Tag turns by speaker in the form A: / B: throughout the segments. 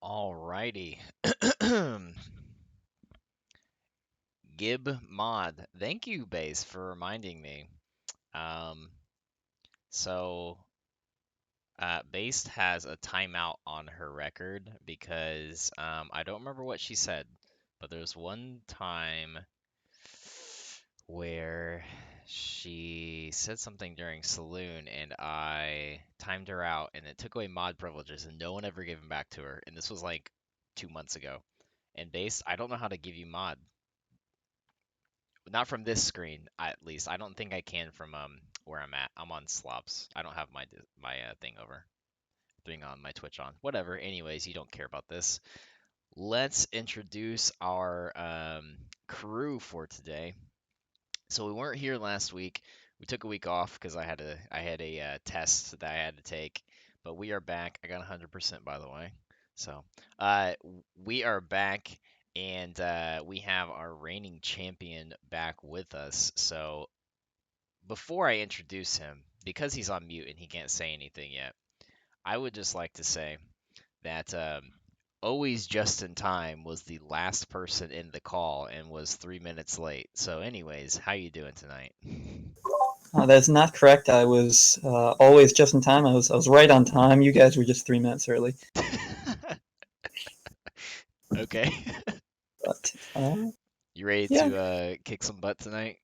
A: Alrighty. Gib Mod. Thank you, Base, for reminding me. Um, so Base has a timeout on her record because I don't remember what she said, but there's one time where she said something during Saloon and I timed her out and it took away mod privileges and no one ever gave them back to her. And this was like 2 months ago. And Base, I don't know how to give you mod. Not from this screen, at least. I don't think I can from where I'm at. I'm on slops. I don't have my thing over. Thing on my Twitch on. Whatever. Anyways, you don't care about this. Let's introduce our crew for today. So we weren't here last week. We took a week off because I had a test that I had to take. But we are back. I got 100% by the way. So uh, we are back, and we have our reigning champion back with us. So before I introduce him, because he's on mute and he can't say anything yet, I would just like to say that always just in time was the last person in the call and was 3 minutes late. So, anyways, how you doing tonight?
B: That's not correct. I was always just in time. I was right on time. You guys were just 3 minutes early.
A: Okay.
B: But
A: You ready
B: yeah,
A: to kick some butt tonight?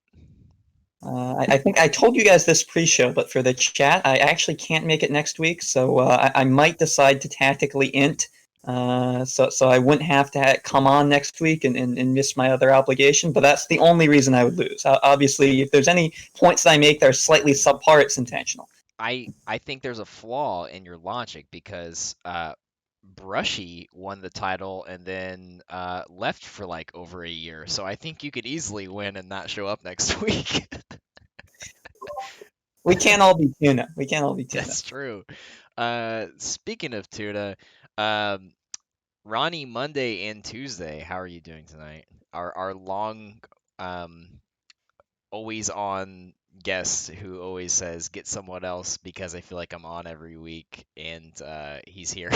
B: I think I told you guys this pre-show, but for the chat, I actually can't make it next week, so I might decide to tactically int, so I wouldn't have to come on next week and miss my other obligation. But that's the only reason I would lose. Obviously, if there's any points that I make that are slightly subpar, it's intentional.
A: I think there's a flaw in your logic because Brushy won the title and then left for like over a year. So I think you could easily win and not show up next week.
B: We can't all be tuna. We can't all be tuna.
A: That's true. Speaking of tuna, um, Ronnie, Monday and Tuesday, how are you doing tonight? Our long, um, always on guest who always says get someone else because I feel like I'm on every week, and he's here.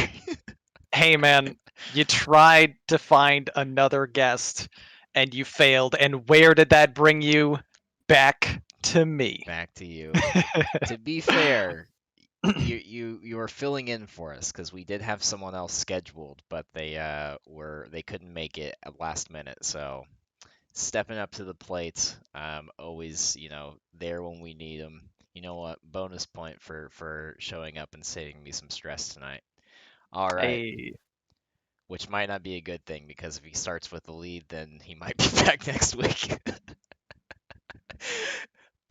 C: Hey man, you tried to find another guest and you failed. And where did that bring you? Back to me.
A: Back to you. To be fair, you were filling in for us because we did have someone else scheduled, but they couldn't make it at last minute, so stepping up to the plate, always, there when we need him. You know what? Bonus point for showing up and saving me some stress tonight. All right,
C: Hey.
A: which might not be a good thing because if he starts with the lead, then he might be back next week.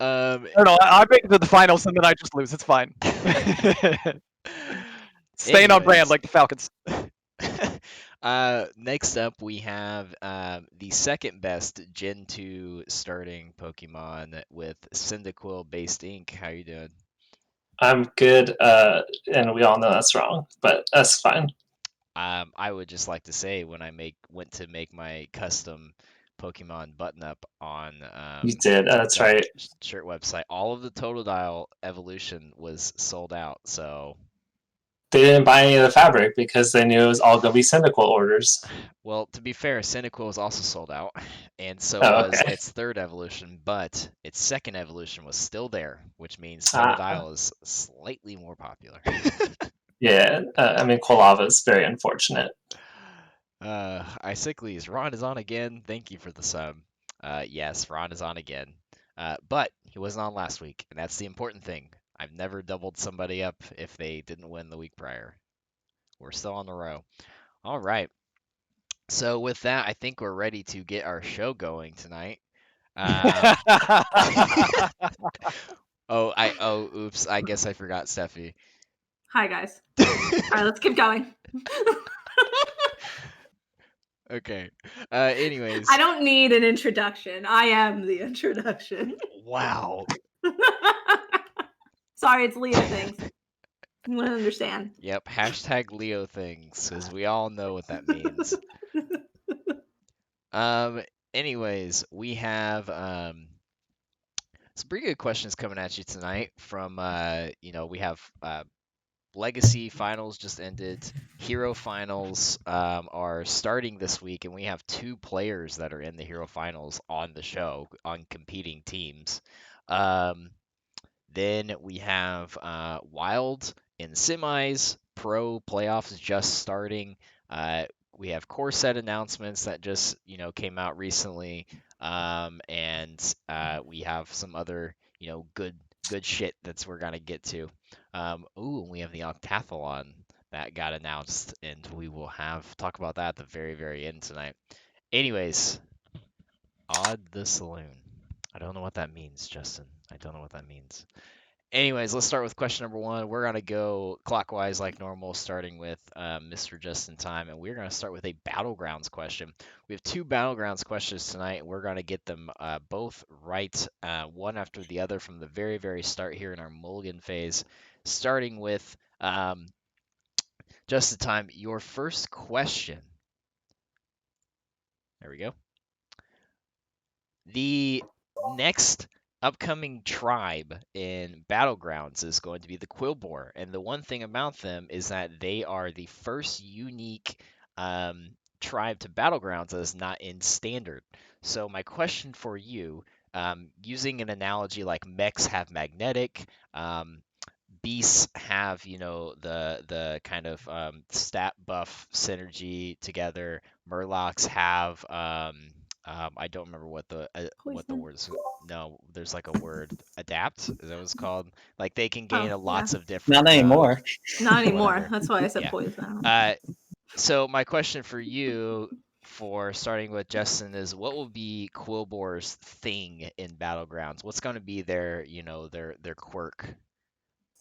A: um,
C: I don't know. I make it to the finals and then I just lose. It's fine. Staying on brand
A: anyways,
C: like the Falcons.
A: next up we have the second best Gen 2 starting Pokemon with Cyndaquil based ink. How you doing?
D: I'm good, and we all know that's wrong, but that's fine.
A: I would just like to say when I went to make my custom Pokemon button up on
D: You did. That's
A: that
D: right.
A: shirt website, all of the Totodile evolution was sold out. So,
D: They didn't buy any of the fabric because they knew it was all going to be Cyndaquil orders.
A: well, to be fair, Cyndaquil was also sold out, and so
D: Oh,
A: was
D: okay.
A: its third evolution, but its second evolution was still there, which means
D: Ah,
A: Totodile is slightly more popular.
D: yeah. I mean, Quilava is very unfortunate.
A: Icicles, Ron is on again. Thank you for the sub. Yes, Ron is on again. But he wasn't on last week, and that's the important thing. I've never doubled somebody up if they didn't win the week prior. We're still on the row. All right. So with that, I think we're ready to get our show going tonight. Um, oops, I guess I forgot Steffi.
E: Hi, guys. All right, let's keep going.
A: Okay. Anyways.
E: I don't need an introduction. I am the introduction.
A: Wow.
E: Sorry, it's Leo things. You want to understand.
A: Yep, hashtag Leo things, because we all know what that means. Um, anyways, we have some pretty good questions coming at you tonight from we have Legacy finals just ended. Hero finals are starting this week, and we have 2 players that are in the Hero finals on the show on competing teams. Then we have Wild in semis, Pro playoffs just starting. We have core set announcements that just came out recently, and we have some other good shit that's we're gonna get to. Ooh, and we have the Octathlon that got announced, and we will talk about that at the very end tonight. Anyways, Odd the Saloon. I don't know what that means, Justin. I don't know what that means. Anyways, let's start with question number 1. We're going to go clockwise like normal, starting with Mr. Just in Time, and we're going to start with a Battlegrounds question. We have 2 Battlegrounds questions tonight, and we're going to get them both right, one after the other from the very start here in our mulligan phase, starting with Just in Time. Your first question. There we go. The next upcoming tribe in Battlegrounds is going to be the Quillbore, and the one thing about them is that they are the first unique tribe to Battlegrounds that is not in Standard. So my question for you, using an analogy like mechs have magnetic, beasts have the kind of stat buff synergy together. Murlocs have I don't remember what the
E: Poison.
A: word is. No, there's like a word. Adapt, is that what it's called? Like they can gain
E: Oh,
A: lots
E: yeah.
A: of different.
B: Not anymore.
E: Not anymore.
A: Whatever.
E: That's why I said
A: Yeah.
E: poison.
A: So my question for you, for starting with Justin, is what will be Quillbore's thing in Battlegrounds? What's going to be their their quirk?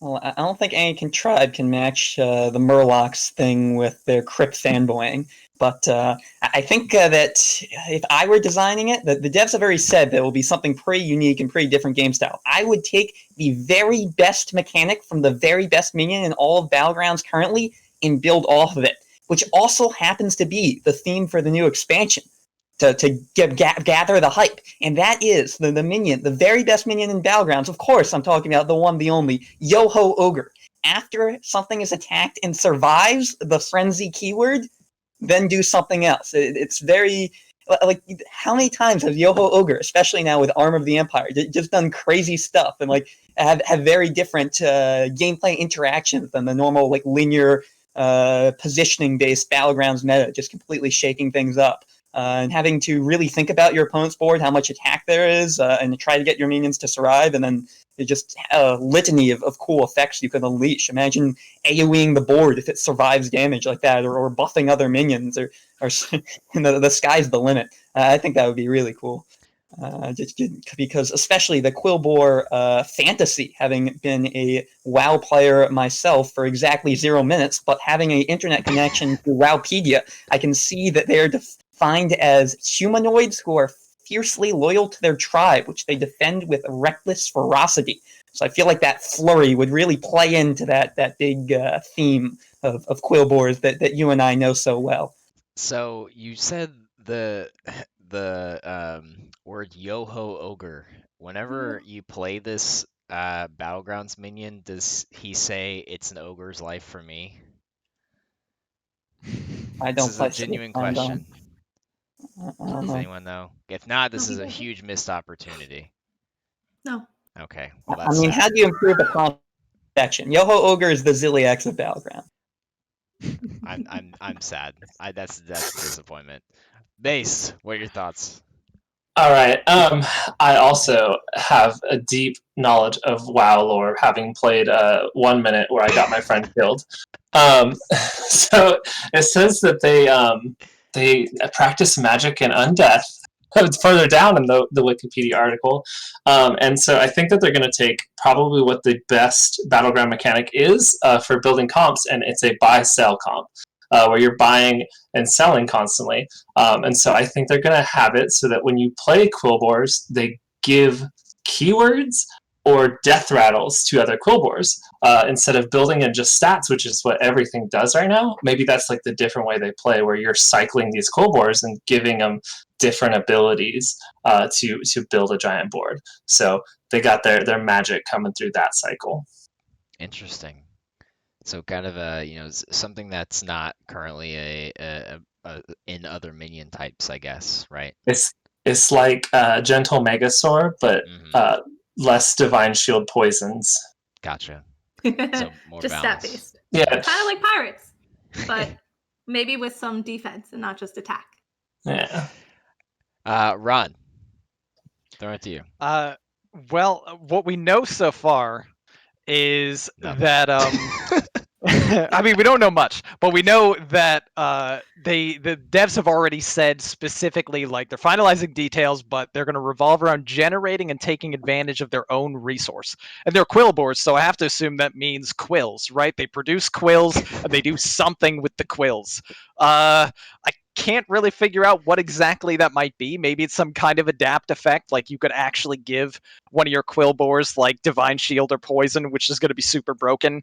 B: Well, I don't think any tribe can match the Murlocs thing with their crypt fanboying. But I think that if I were designing it, the devs have already said that it will be something pretty unique and pretty different game style. I would take the very best mechanic from the very best minion in all of Battlegrounds currently and build off of it, which also happens to be the theme for the new expansion. To gather the hype. And that is the minion, the very best minion in Battlegrounds. Of course, I'm talking about the one, the only, Yo-Ho Ogre. After something is attacked and survives the frenzy keyword, then do something else. It's very... Like, how many times has Yo-Ho Ogre, especially now with Arm of the Empire, just done crazy stuff and like have very different gameplay interactions than the normal like linear positioning-based Battlegrounds meta, just completely shaking things up. And having to really think about your opponent's board, how much attack there is, and try to get your minions to survive, and then just a litany of cool effects you can unleash. Imagine AoEing the board if it survives damage like that, or buffing other minions, or the sky's the limit. I think that would be really cool. Just because, especially the Quillbore fantasy, having been a WoW player myself for exactly 0 minutes, but having an internet connection to Wowpedia, I can see that they are defined as humanoids who are fiercely loyal to their tribe, which they defend with reckless ferocity. So I feel like that flurry would really play into that big theme of Quillbores that you and I know so well.
A: So you said the word Yo-Ho Ogre. Whenever you play this Battlegrounds minion, does he say it's an ogre's life for me?
B: I
A: This
B: don't
A: is a
B: play
A: genuine
B: Saloon,
A: question.
B: I don't
A: Does
B: know.
A: anyone know? If not, this
E: No,
A: is a
E: he doesn't.
A: huge missed opportunity.
E: No.
A: Okay, well
B: I
A: that's
B: mean,
A: sad.
B: how do you improve a connection? Yo-Ho Ogre is the Ziliax of Battleground.
A: I'm sad. That's a disappointment. Base, what are your thoughts?
D: All right. I also have a deep knowledge of WoW lore, having played 1 minute where I got my friend killed. So it says that they practice magic and undeath. It's further down in the Wikipedia article, and so I think that they're going to take probably what the best battleground mechanic is for building comps, and it's a buy-sell comp. Where you're buying and selling constantly. And so I think they're going to have it so that when you play Quillbores, they give keywords or death rattles to other Quillbores instead of building in just stats, which is what everything does right now. Maybe that's like the different way they play, where you're cycling these Quillbores and giving them different abilities to build a giant board. So they got their magic coming through that cycle.
A: Interesting. So kind of something that's not currently a in other minion types, I guess, right?
D: It's like Gentle Megasaur, but
A: Hmm.
D: less Divine Shield poisons.
A: Gotcha. So more
E: Just stat
A: balance.
E: based.
D: Yeah.
E: Kind of like pirates, but maybe with some defense and not just attack.
D: Yeah.
A: Ron, throw it to you.
C: Well, what we know so far is
A: Nothing.
C: that I mean, we don't know much, but we know that the devs have already said specifically, like, they're finalizing details, but they're going to revolve around generating and taking advantage of their own resource. And they're quill boards, so I have to assume that means quills, right? They produce quills and they do something with the quills. I can't really figure out what exactly that might be. Maybe it's some kind of adapt effect, like you could actually give one of your quill boars like Divine Shield or Poison, which is going to be super broken.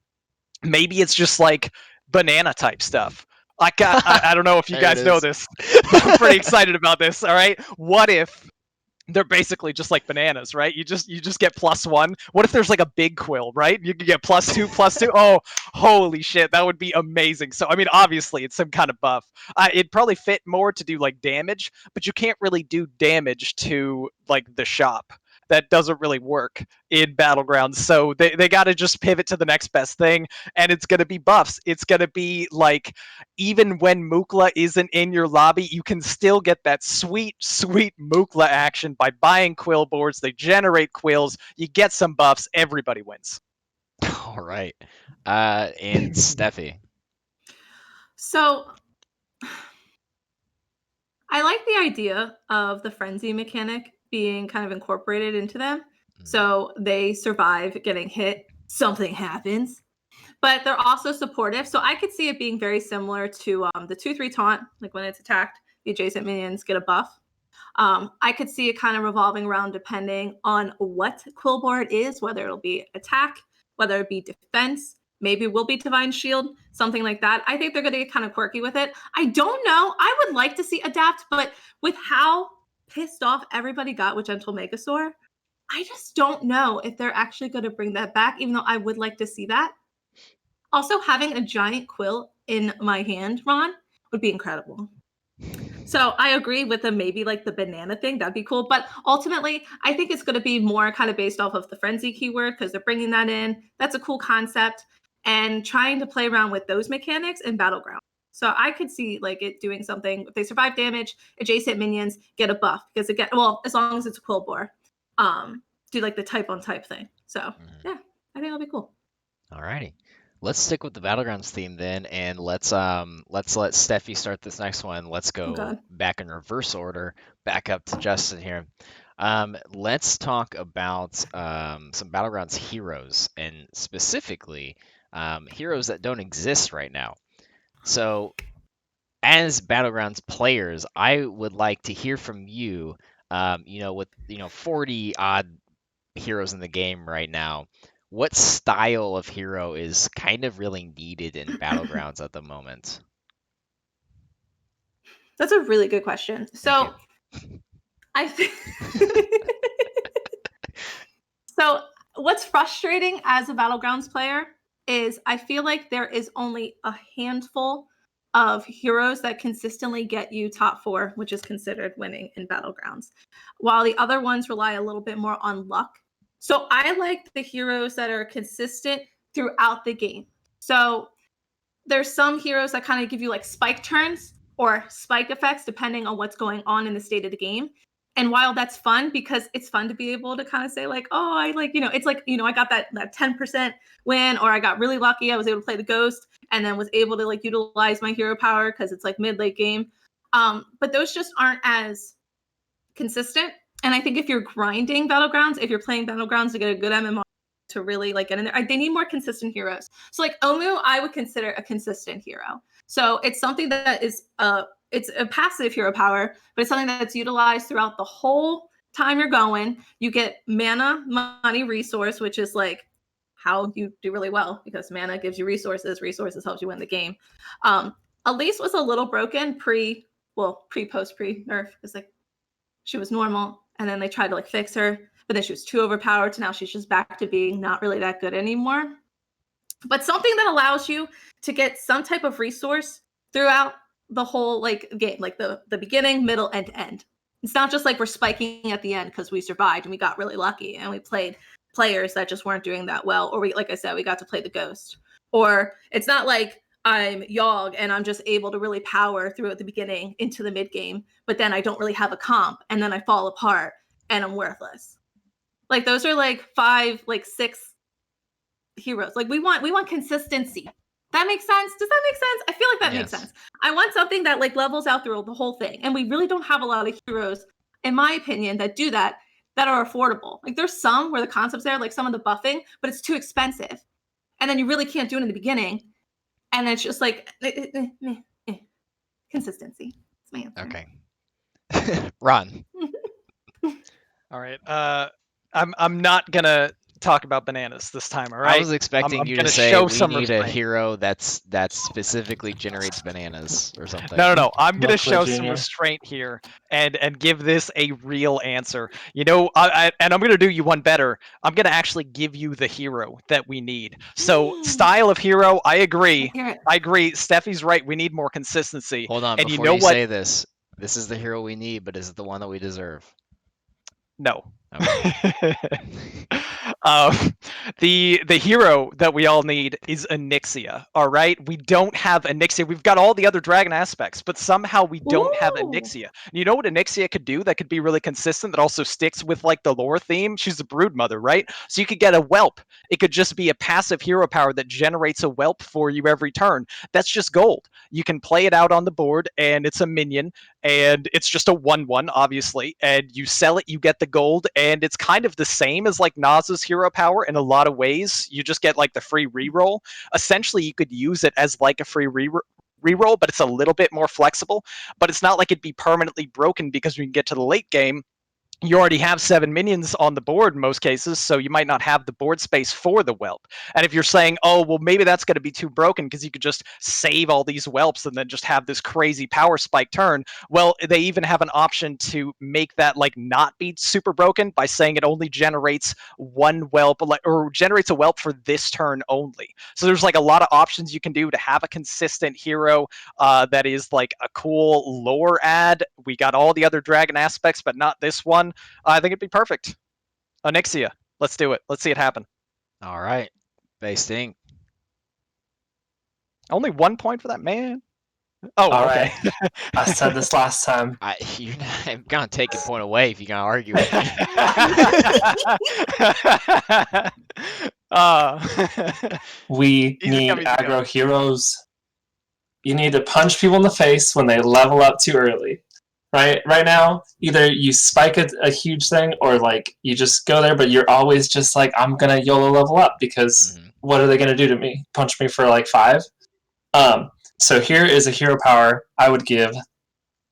C: Maybe it's just like banana type stuff. I don't know if you
A: There it
C: guys know
A: is.
C: this, but I'm pretty excited about this. All right, what if they're basically just like bananas, right? You just get +1. What if there's like a big quill, right? You could get +2, +2. Oh, holy shit, that would be amazing. So I mean, obviously it's some kind of buff. It'd probably fit more to do like damage, but you can't really do damage to like the shop. That doesn't really work in Battlegrounds. So they got to just pivot to the next best thing, and it's going to be buffs. It's going to be like, even when Mukla isn't in your lobby, you can still get that sweet, sweet Mukla action by buying quill boards. They generate quills. You get some buffs. Everybody wins.
A: All right. And Steffi.
E: So I like the idea of the frenzy mechanic being kind of incorporated into them. So they survive getting hit, something happens, but they're also supportive. So I could see it being very similar to the 2/3 taunt, like when it's attacked, the adjacent minions get a buff. I could see it kind of revolving around depending on what quill board is, whether it'll be attack, whether it be defense, maybe it will be divine shield, something like that. I think they're going to get kind of quirky with it. I don't know. I would like to see adapt, but with how pissed off everybody got with Gentle Megasaur, I just don't know if they're actually going to bring that back, even though I would like to see that. Also, having a giant quill in my hand, Ron, would be incredible. So I agree with the maybe like the banana thing. That'd be cool. But ultimately, I think it's going to be more kind of based off of the frenzy keyword because they're bringing that in. That's a cool concept and trying to play around with those mechanics in Battleground. So I could see like it doing something. If they survive damage, adjacent minions get a buff because it well, as long as it's a quill bore, do like the type on type thing. So yeah, I think it'll be cool.
A: All righty. Let's stick with the Battlegrounds theme then, and let's let Steffi start this next one. Let's go
E: God.
A: back in reverse order, back up to Justin here. Let's talk about some Battlegrounds heroes, and specifically heroes that don't exist right now. So, as Battlegrounds players, I would like to hear from you. With 40 odd heroes in the game right now, what style of hero is kind of really needed in Battlegrounds at the moment?
E: That's a really good question. So I think so what's frustrating as a Battlegrounds player is I feel like there is only a handful of heroes that consistently get you top 4, which is considered winning in Battlegrounds, while the other ones rely a little bit more on luck. So I like the heroes that are consistent throughout the game. So there's some heroes that kind of give you like spike turns or spike effects depending on what's going on in the state of the game. And while that's fun because it's fun to be able to kind of say like, oh, I like, it's like, I got that 10% win, or I got really lucky. I was able to play the ghost and then was able to like utilize my hero power because it's like mid-late game. But those just aren't as consistent. And I think if you're grinding Battlegrounds, if you're playing Battlegrounds to get a good MMR to really like get in there, they need more consistent heroes. So like Omu, I would consider a consistent hero. So it's something that is it's a passive hero power, but it's something that's utilized throughout the whole time you're going. You get mana, money, resource, which is like how you do really well because mana gives you resources. Resources helps you win the game. Elise was a little broken post nerf. It's like she was normal, and then they tried to like fix her, but then she was too overpowered. So now she's just back to being not really that good anymore. but something that allows you to get some type of resource throughout the whole like game, like the beginning, middle, and end. It's not just like we're spiking at the end because we survived and we got really lucky and we played players that just weren't doing that well, or we, like I said, we got to play the ghost. Or it's not like I'm Yogg and I'm just able to really power through at the beginning into the mid game, but then I don't really have a comp and then I fall apart and I'm worthless. Like those are like 5, like 6 heroes. Like we want consistency. That makes sense. Does that make sense? I feel like that makes sense. I want something that like levels out through the whole thing. And we really don't have a lot of heroes, in my opinion, that do that are affordable. Like there's some where the concept's there, like some of the buffing, but it's too expensive. And then you really can't do it in the beginning. And it's just like consistency. That's my answer.
A: Okay. Ron.
C: All right. I'm not gonna talk about bananas this time. All right.
A: I was expecting
C: I'm
A: you
C: gonna
A: to say
C: show
A: we
C: some
A: need a
C: restraint.
A: hero that specifically generates bananas or something.
C: No. I'm gonna
D: Look,
C: show some
D: Virginia.
C: restraint here and give this a real answer. You know, and I'm gonna do you one better. I'm gonna actually give you the hero that we need. So style of hero, I agree.
E: Hear it.
C: I agree. Steffi's right. We need more consistency.
A: Hold on,
C: And you
A: before
C: know
A: you
C: what?
A: say this is the hero we need, but is it the one that we deserve?
C: No.
A: Okay.
C: The hero that we all need is Onyxia. All right, we don't have Onyxia. We've got all the other dragon aspects, but somehow we don't have
E: Ooh.
C: Onyxia. You know what Onyxia could do that could be really consistent, that also sticks with like the lore theme? She's a brood mother, right? So you could get a whelp. It could just be a passive hero power that generates a whelp for you every turn. That's just gold. You can play it out on the board, and it's a minion, and it's just a 1/1, obviously. And you sell it, you get the gold, and it's kind of the same as like Naz's hero power in a lot of ways. You just get like the free reroll. Essentially, you could use it as like a free reroll, but it's a little bit more flexible. But it's not like it'd be permanently broken because when you get to the late game, you already have 7 minions on the board in most cases, so you might not have the board space for the whelp. And if you're saying, oh, well, maybe that's going to be too broken because you could just save all these whelps and then just have this crazy power spike turn, well, they even have an option to make that like not be super broken by saying it only generates one whelp or generates a whelp for this turn only. So there's like a lot of options you can do to have a consistent hero that is like a cool lore add. We got all the other dragon aspects, but not this one. I think it'd be perfect. Onyxia. Let's do it. Let's see it happen.
A: All right. Base Ink.
C: Only 1 point for that, man. Oh,
D: All
C: okay.
D: right. I said this last time.
A: I'm gonna take a point away if you're gonna argue with me.
D: We
C: Easy
D: need
C: come, easy go.
D: aggro heroes. You need to punch people in the face when they level up too early. Right now, either you spike a huge thing or like you just go there, but you're always just like, I'm gonna YOLO level up because what are they gonna do to me? Punch me for like 5? So here is a hero power I would give.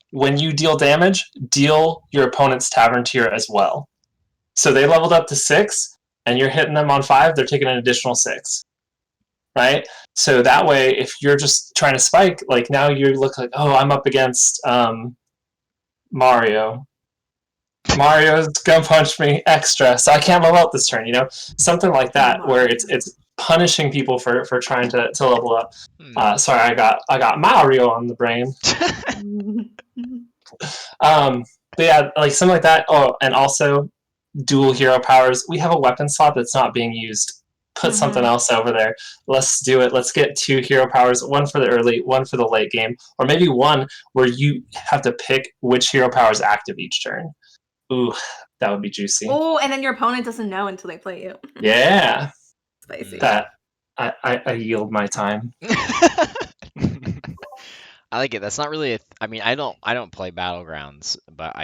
D: When you deal damage, deal your opponent's tavern tier as well. So they leveled up to 6, and you're hitting them on 5, they're taking an additional 6. Right? So that way, if you're just trying to spike, like now you look like, oh, I'm up against Mario. Mario's gonna punch me extra, so I can't level up this turn, you know? Something like that, where it's punishing people for trying to level up. Sorry, I got Mario on the brain. But yeah, like something like that. Oh, and also dual hero powers. We have a weapon slot that's not being used. Put something else over there. Let's do it. Let's get 2 hero powers, one for the early, one for the late game, or maybe one where you have to pick which hero power is active each turn. Ooh, that would be juicy.
E: Oh, and then your opponent doesn't know until they play you.
D: Yeah.
E: Spicy.
D: That I yield my time.
A: I like it. That's not really I mean, I don't play Battlegrounds, but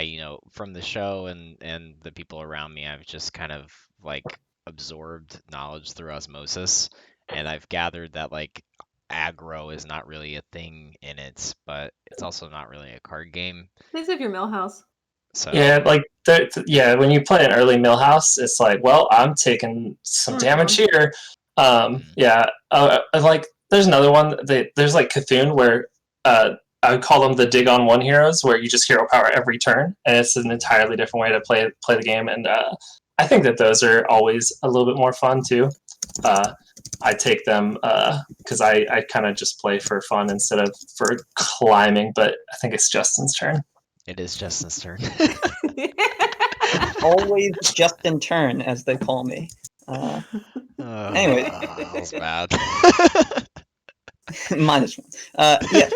A: from the show and the people around me, I've just kind of like absorbed knowledge through osmosis, and I've gathered that like aggro is not really a thing in it, but it's also not really a card game.
E: Things of your millhouse.
A: So
D: Yeah, like when you play an early Millhouse, it's like, well, I'm taking some damage here. Like there's another one. There's like Cthulhu where I would call them the dig on 1 heroes, where you just hero power every turn, and it's an entirely different way to play the game. And I think that those are always a little bit more fun too. I take them because I kind of just play for fun instead of for climbing. But I think it's Justin's turn.
A: It is Justin's turn.
B: Always just in turn, as they call me. Anyway.
A: That was bad.
B: -1. Yeah,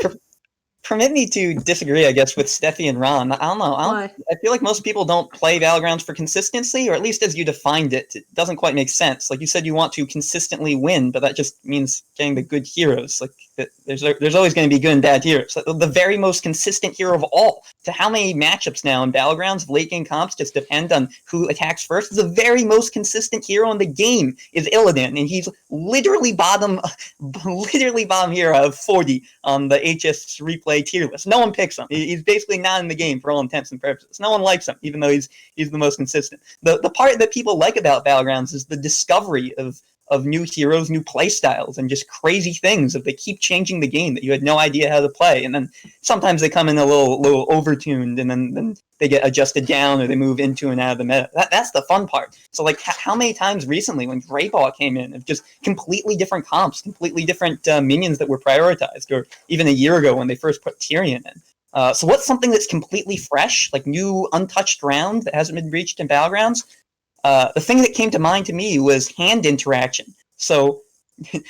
B: permit me to disagree, I guess, with Steffi and Ron. I don't know.
E: Why?
B: I feel like most people don't play Battlegrounds for consistency, or at least as you defined it, it doesn't quite make sense. Like you said, you want to consistently win, but that just means getting the good heroes. Like there's always going to be good and bad heroes. The very most consistent hero of all. To how many matchups now in Battlegrounds of late game comps just depend on who attacks first? The very most consistent hero in the game is Illidan, and he's literally bottom hero of 40 on the HS replay tier list. No one picks him. He's basically not in the game for all intents and purposes. No one likes him, even though he's the most consistent. The part that people like about Battlegrounds is the discovery of new heroes, new play styles, and just crazy things that they keep changing the game that you had no idea how to play. And then sometimes they come in a little overtuned, and then they get adjusted down or they move into and out of the meta. That's the fun part. So like how many times recently when Greyball came in of just completely different comps, completely different minions that were prioritized, or even a year ago when they first put Tyrion in. So what's something that's completely fresh, like new untouched ground that hasn't been reached in Battlegrounds? The thing that came to mind to me was hand interaction. So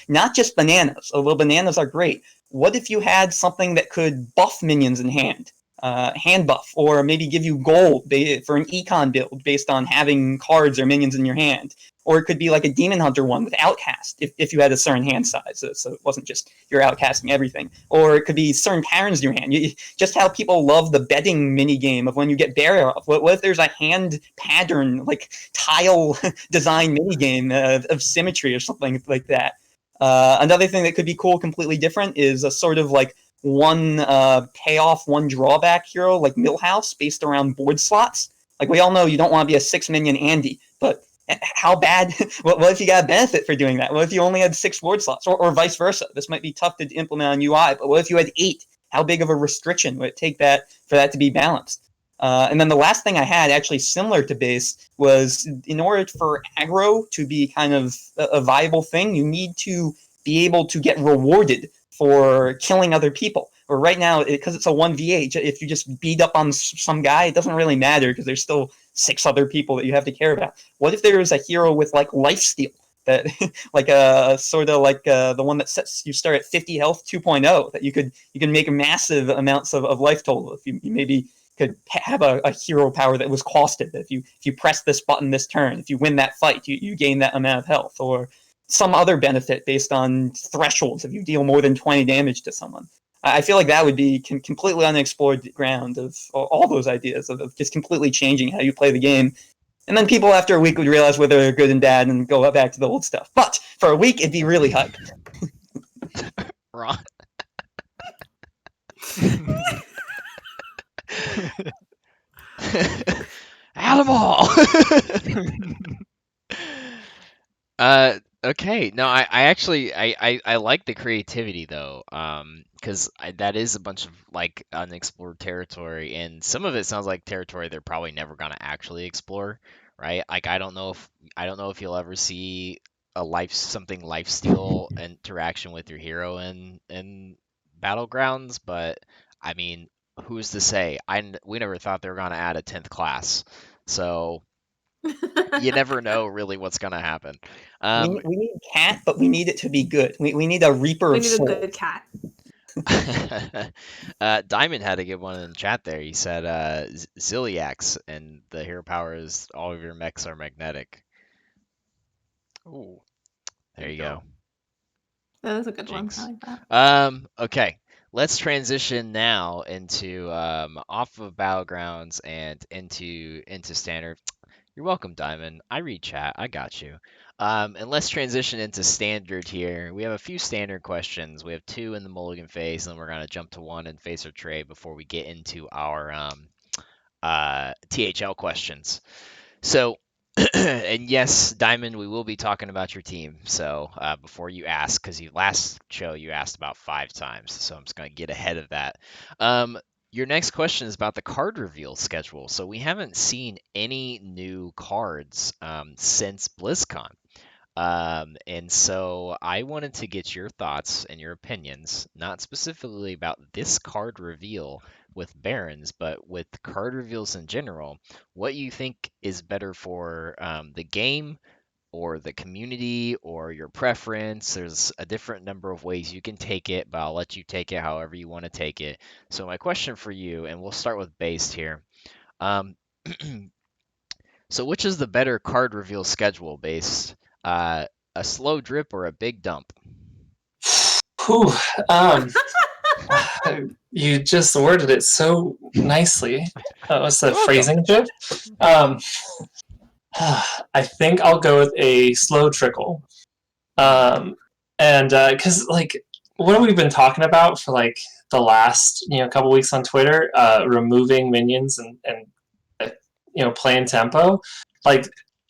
B: not just bananas, although bananas are great. What if you had something that could buff minions in hand? Hand buff, or maybe give you gold for an econ build based on having cards or minions in your hand. Or it could be like a Demon Hunter one with Outcast, if you had a certain hand size, so it wasn't just you're outcasting everything. Or it could be certain patterns in your hand. Just how people love the betting mini game of when you get barrier off. What if there's a hand pattern, like tile design mini game of symmetry or something like that? Another thing that could be cool, completely different, is a sort of like one payoff, one drawback hero like Millhouse based around board slots. Like we all know you don't want to be a 6-minion Andy, but how bad? What if you got a benefit for doing that? What if you only had 6 board slots, or vice versa? This might be tough to implement on UI, but what if you had 8? How big of a restriction would it take that for that to be balanced? And then the last thing I had, actually similar to base, was in order for aggro to be kind of a viable thing, you need to be able to get rewarded for killing other people. Or right now, because it's a 1v8, if you just beat up on some guy, it doesn't really matter because there's still 6 other people that you have to care about. What if there was a hero with like lifesteal, that like a sort of like the one that sets you start at 50 health 2.0, that you can make massive amounts of life total if you maybe could have a hero power that was costed. If you press this button this turn, if you win that fight, you gain that amount of health, or some other benefit based on thresholds if you deal more than 20 damage to someone. I feel like that would be completely unexplored ground of all those ideas of just completely changing how you play the game. And then people after a week would realize whether they're good and bad and go back to the old stuff. But for a week, it'd be really hype.
A: Ron. Animal. Okay. No, I actually I like the creativity though. Because that is a bunch of like unexplored territory, and some of it sounds like territory they're probably never gonna actually explore, right? Like I don't know if you'll ever see something lifesteal interaction with your hero in Battlegrounds, but I mean, who's to say? We never thought they were gonna add a 10th class, so you never know really what's gonna happen.
B: We need cat, but we need it to be good. We need a Reaper
E: We
B: of
E: need a
B: Souls.
E: good cat.
A: Diamond had to give one in the chat there. He said Ziliax, and the hero power is all of your mechs are magnetic.
C: Ooh,
A: There you go.
E: That is a good
A: Jinx.
E: one. I like that.
A: Okay. Let's transition now into off of Battlegrounds and into standard. You're welcome, Diamond. I read chat. I got you. And let's transition into standard here. We have a few standard questions. We have 2 in the Mulligan phase, and then we're going to jump to 1 in face or trade before we get into our THL questions. So, and yes, Diamond, we will be talking about your team. So before you ask, because last show you asked about 5 times, so I'm just going to get ahead of that. Your next question is about the card reveal schedule. So we haven't seen any new cards since BlizzCon. And so I wanted to get your thoughts and your opinions, not specifically about this card reveal with Barons, but with card reveals in general. What you think is better for the game or the community or your preference. There's a different number of ways you can take it, but I'll let you take it however you want to take it. So my question for you, and we'll start with Based here. Um, so which is the better card reveal schedule, Based? A slow drip or a big dump?
D: Whew, um, you just worded it so nicely. What's the
A: You're welcome.
D: phrasing, Jeff? I think I'll go with a slow trickle. And because like what have we been talking about for like the last couple weeks on Twitter, removing minions and playing tempo, like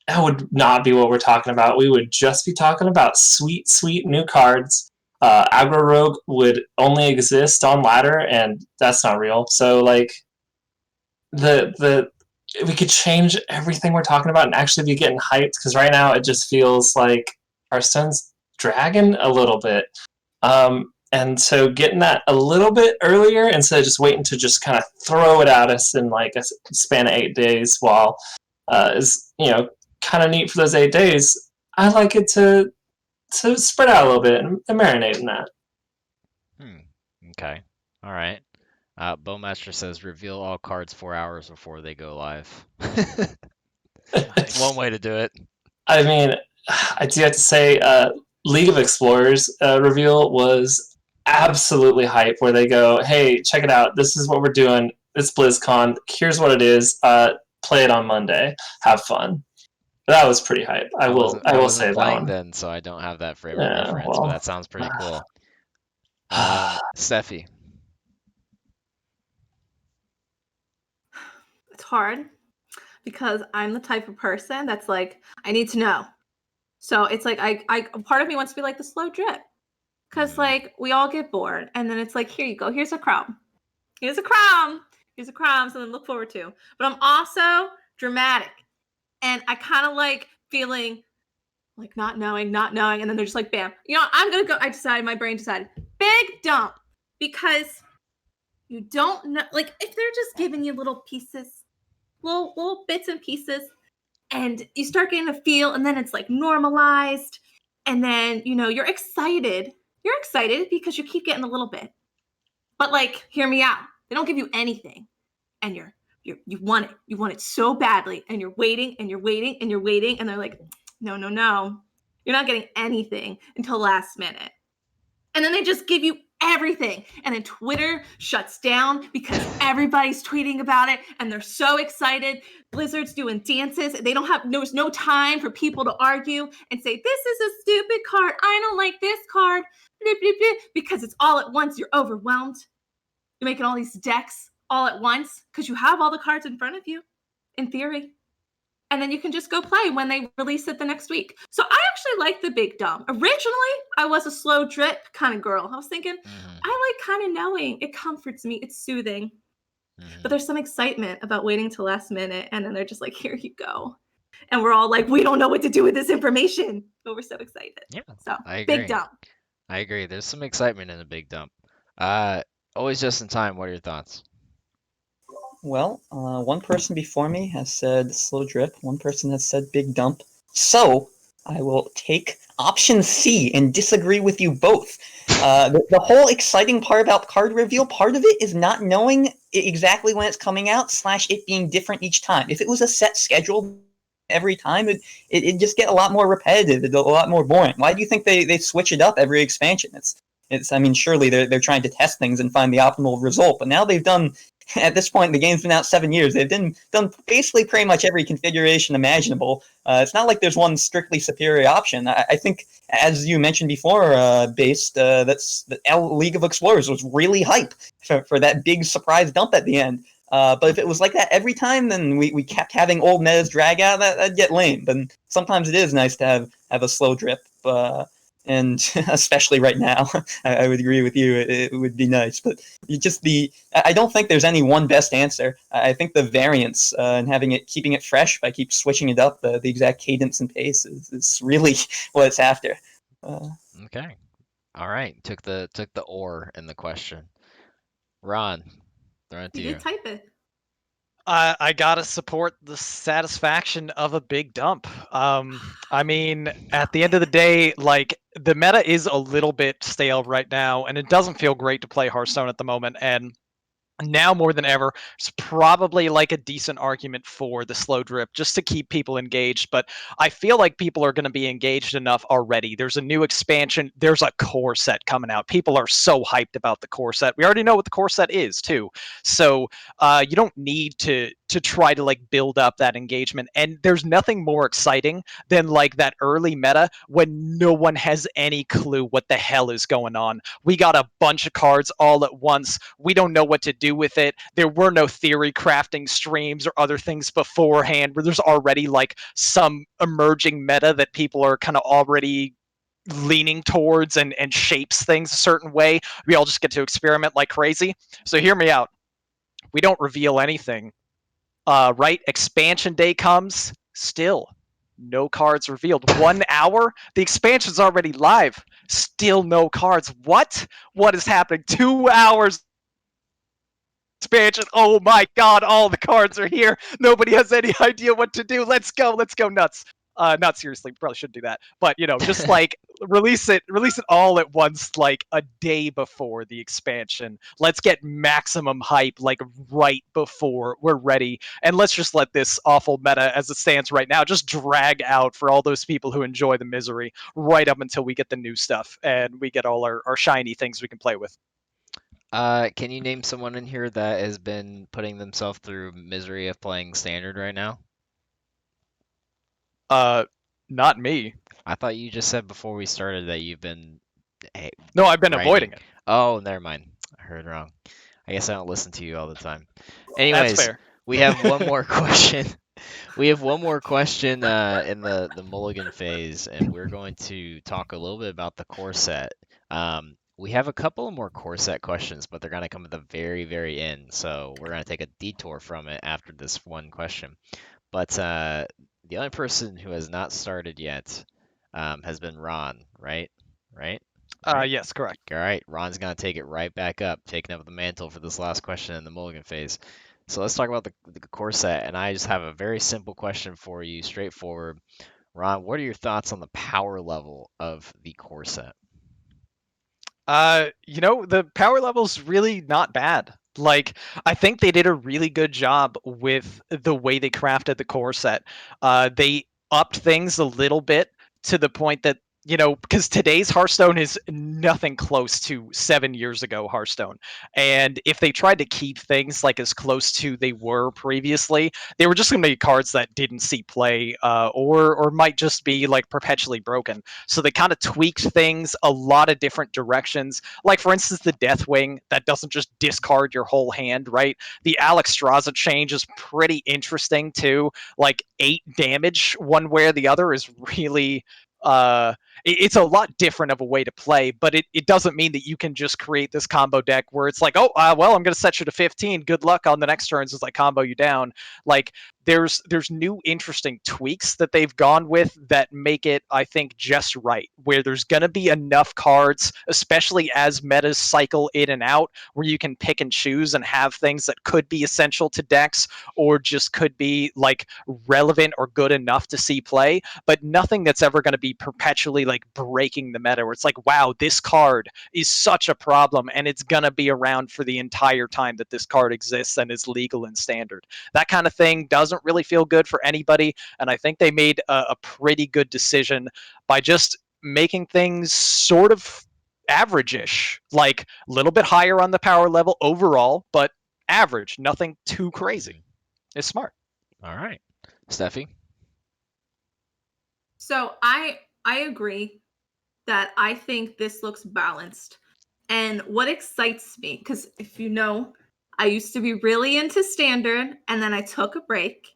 D: that would not be what we're talking about. We would just be talking about sweet new cards. Aggro Rogue would only exist on ladder, and that's not real. So like the we could change everything we're talking about and actually be getting hyped, because right now it just feels like Hearthstone's dragging a little bit. And so getting that a little bit earlier instead of just waiting to just kind of throw it at us in like a span of 8 days while is kind of neat for those 8 days. I like it to spread out a little bit and marinate in that.
A: Okay. All right. Bowmaster says reveal all cards 4 hours before they go live. One way to do it.
D: I mean, I do have to say, League of Explorers reveal was absolutely hype, where they go, hey, check it out. This is what we're doing. It's BlizzCon. Here's what it is. Play it on Monday. Have fun. That was pretty hype. I will say that one.
A: Then, so I don't have that frame of reference, but that sounds pretty cool. Steffi.
E: It's hard because I'm the type of person that's like, I need to know. So it's like I part of me wants to be like the slow drip, because like we all get bored, and then it's like, here you go, here's a crumb, here's a crumb, something to look forward to. But I'm also dramatic, and I kind of like feeling like not knowing, and then they're just like, bam, I'm gonna go. My brain decided, big dump, because you don't know, like if they're just giving you little pieces, little bits and pieces, and you start getting a feel, and then it's like normalized, and then you're excited because you keep getting a little bit. But like, hear me out, they don't give you anything, and you want it so badly, and you're waiting, and they're like, no, you're not getting anything until last minute, and then they just give you everything, and then Twitter shuts down because everybody's tweeting about it, and they're so excited. Blizzard's doing dances. There's no time for people to argue and say, this is a stupid card, I don't like this card, blah, blah, blah, because it's all at once. You're overwhelmed. You're making all these decks all at once because you have all the cards in front of you, in theory. And then you can just go play when they release it the next week. So I actually like the big dump. Originally, I was a slow drip kind of girl. I was thinking, I like kind of knowing. It comforts me. It's soothing. But there's some excitement about waiting till last minute. And then they're just like, here you go. And we're all like, we don't know what to do with this information. But we're so excited.
A: Yeah,
E: so
A: I agree.
E: Big dump.
A: I agree. There's some excitement in a big dump. Always just in time. What are your thoughts?
B: Well, one person before me has said slow drip. One person has said big dump. So I will take option C and disagree with you both. The whole exciting part about card reveal, part of it is not knowing exactly when it's coming out / it being different each time. If it was a set schedule every time, it'd just get a lot more repetitive, a lot more boring. Why do you think they switch it up every expansion? It's I mean, surely they're trying to test things and find the optimal result, but now they've done, at this point, the game's been out 7 years. They've done basically pretty much every configuration imaginable. It's not like there's one strictly superior option. I think, as you mentioned before, Based, that's the League of Explorers was really hype for that big surprise dump at the end. But if it was like that every time, then we kept having old metas drag out. That'd get lame. But sometimes it is nice to have a slow drip. and especially right now, I would agree with you. It would be nice, but I don't think there's any one best answer. I think the variance and keeping it fresh by keep switching it up, the exact cadence and pace is really what it's after.
A: Okay. All right. Took the or in the question. Ron, throw it to
E: You
A: you.
E: did type it.
C: I gotta support the satisfaction of a big dump. I mean, at the end of the day, like the meta is a little bit stale right now, and it doesn't feel great to play Hearthstone at the moment. And now more than ever, it's probably like a decent argument for the slow drip just to keep people engaged. But I feel like people are going to be engaged enough already. There's a new expansion, there's a core set coming out. People are so hyped about the core set. We already know what the core set is too. So you don't need to try to like build up that engagement. And there's nothing more exciting than like that early meta when no one has any clue what the hell is going on. We got a bunch of cards all at once. We don't know what to do with it. There were no theory crafting streams or other things beforehand where there's already like some emerging meta that people are kind of already leaning towards and shapes things a certain way. We all just get to experiment like crazy. So hear me out. We don't reveal anything. Right? Expansion day comes, still no cards revealed. 1 hour, the expansion's already live, still no cards. What is happening? 2 hours expansion. Oh my god, all the cards are here. Nobody has any idea what to do. Let's go nuts. Not seriously, probably shouldn't do that. But just like release it all at once, like a day before the expansion. Let's get maximum hype like right before we're ready. And let's just let this awful meta as it stands right now just drag out for all those people who enjoy the misery right up until we get the new stuff and we get all our shiny things we can play with.
A: Can you name someone in here that has been putting themselves through misery of playing standard right now?
C: Not me.
A: I thought you just said before we started that you've been
C: No, I've been
A: grinding.
C: avoiding it.
A: Oh, never mind. I heard wrong. I guess I don't listen to you all the time.
C: That's
A: Anyways,
C: fair.
A: we have one more question. We have one more question in the Mulligan phase, and we're going to talk a little bit about the core set. We have a couple of more core set questions, but they're going to come at the very, very end. So we're going to take a detour from it after this one question. But the only person who has not started yet has been Ron, right? Right?
C: Yes, correct.
A: All right, Ron's going to take it right back up, taking up the mantle for this last question in the Mulligan phase. So let's talk about the core set, and I just have a very simple question for you, straightforward. Ron, what are your thoughts on the power level of the core set?
C: The power level's really not bad. Like, I think they did a really good job with the way they crafted the core set. They upped things a little bit to the point that, because today's Hearthstone is nothing close to 7 years ago Hearthstone. And if they tried to keep things like as close to they were previously, they were just going to make cards that didn't see play, or might just be like perpetually broken. So they kind of tweaked things a lot of different directions. Like, for instance, the Deathwing that doesn't just discard your whole hand, right? The Alex Straza change is pretty interesting too. Like 8 damage one way or the other is really it's a lot different of a way to play, but it doesn't mean that you can just create this combo deck where it's like, oh, well, I'm going to set you to 15. Good luck on the next turns as I combo you down. Like, there's new interesting tweaks that they've gone with that make it, I think, just right, where there's going to be enough cards, especially as metas cycle in and out, where you can pick and choose and have things that could be essential to decks or just could be like relevant or good enough to see play, but nothing that's ever going to be perpetually like breaking the meta where it's like, wow, this card is such a problem and it's going to be around for the entire time that this card exists and is legal and standard. That kind of thing doesn't really feel good for anybody, and I think they made a pretty good decision by just making things sort of average-ish, like a little bit higher on the power level overall, but average, nothing too crazy. It's smart.
A: All right. Steffi?
E: So I agree that I think this looks balanced. And what excites me, because if you know, I used to be really into standard and then I took a break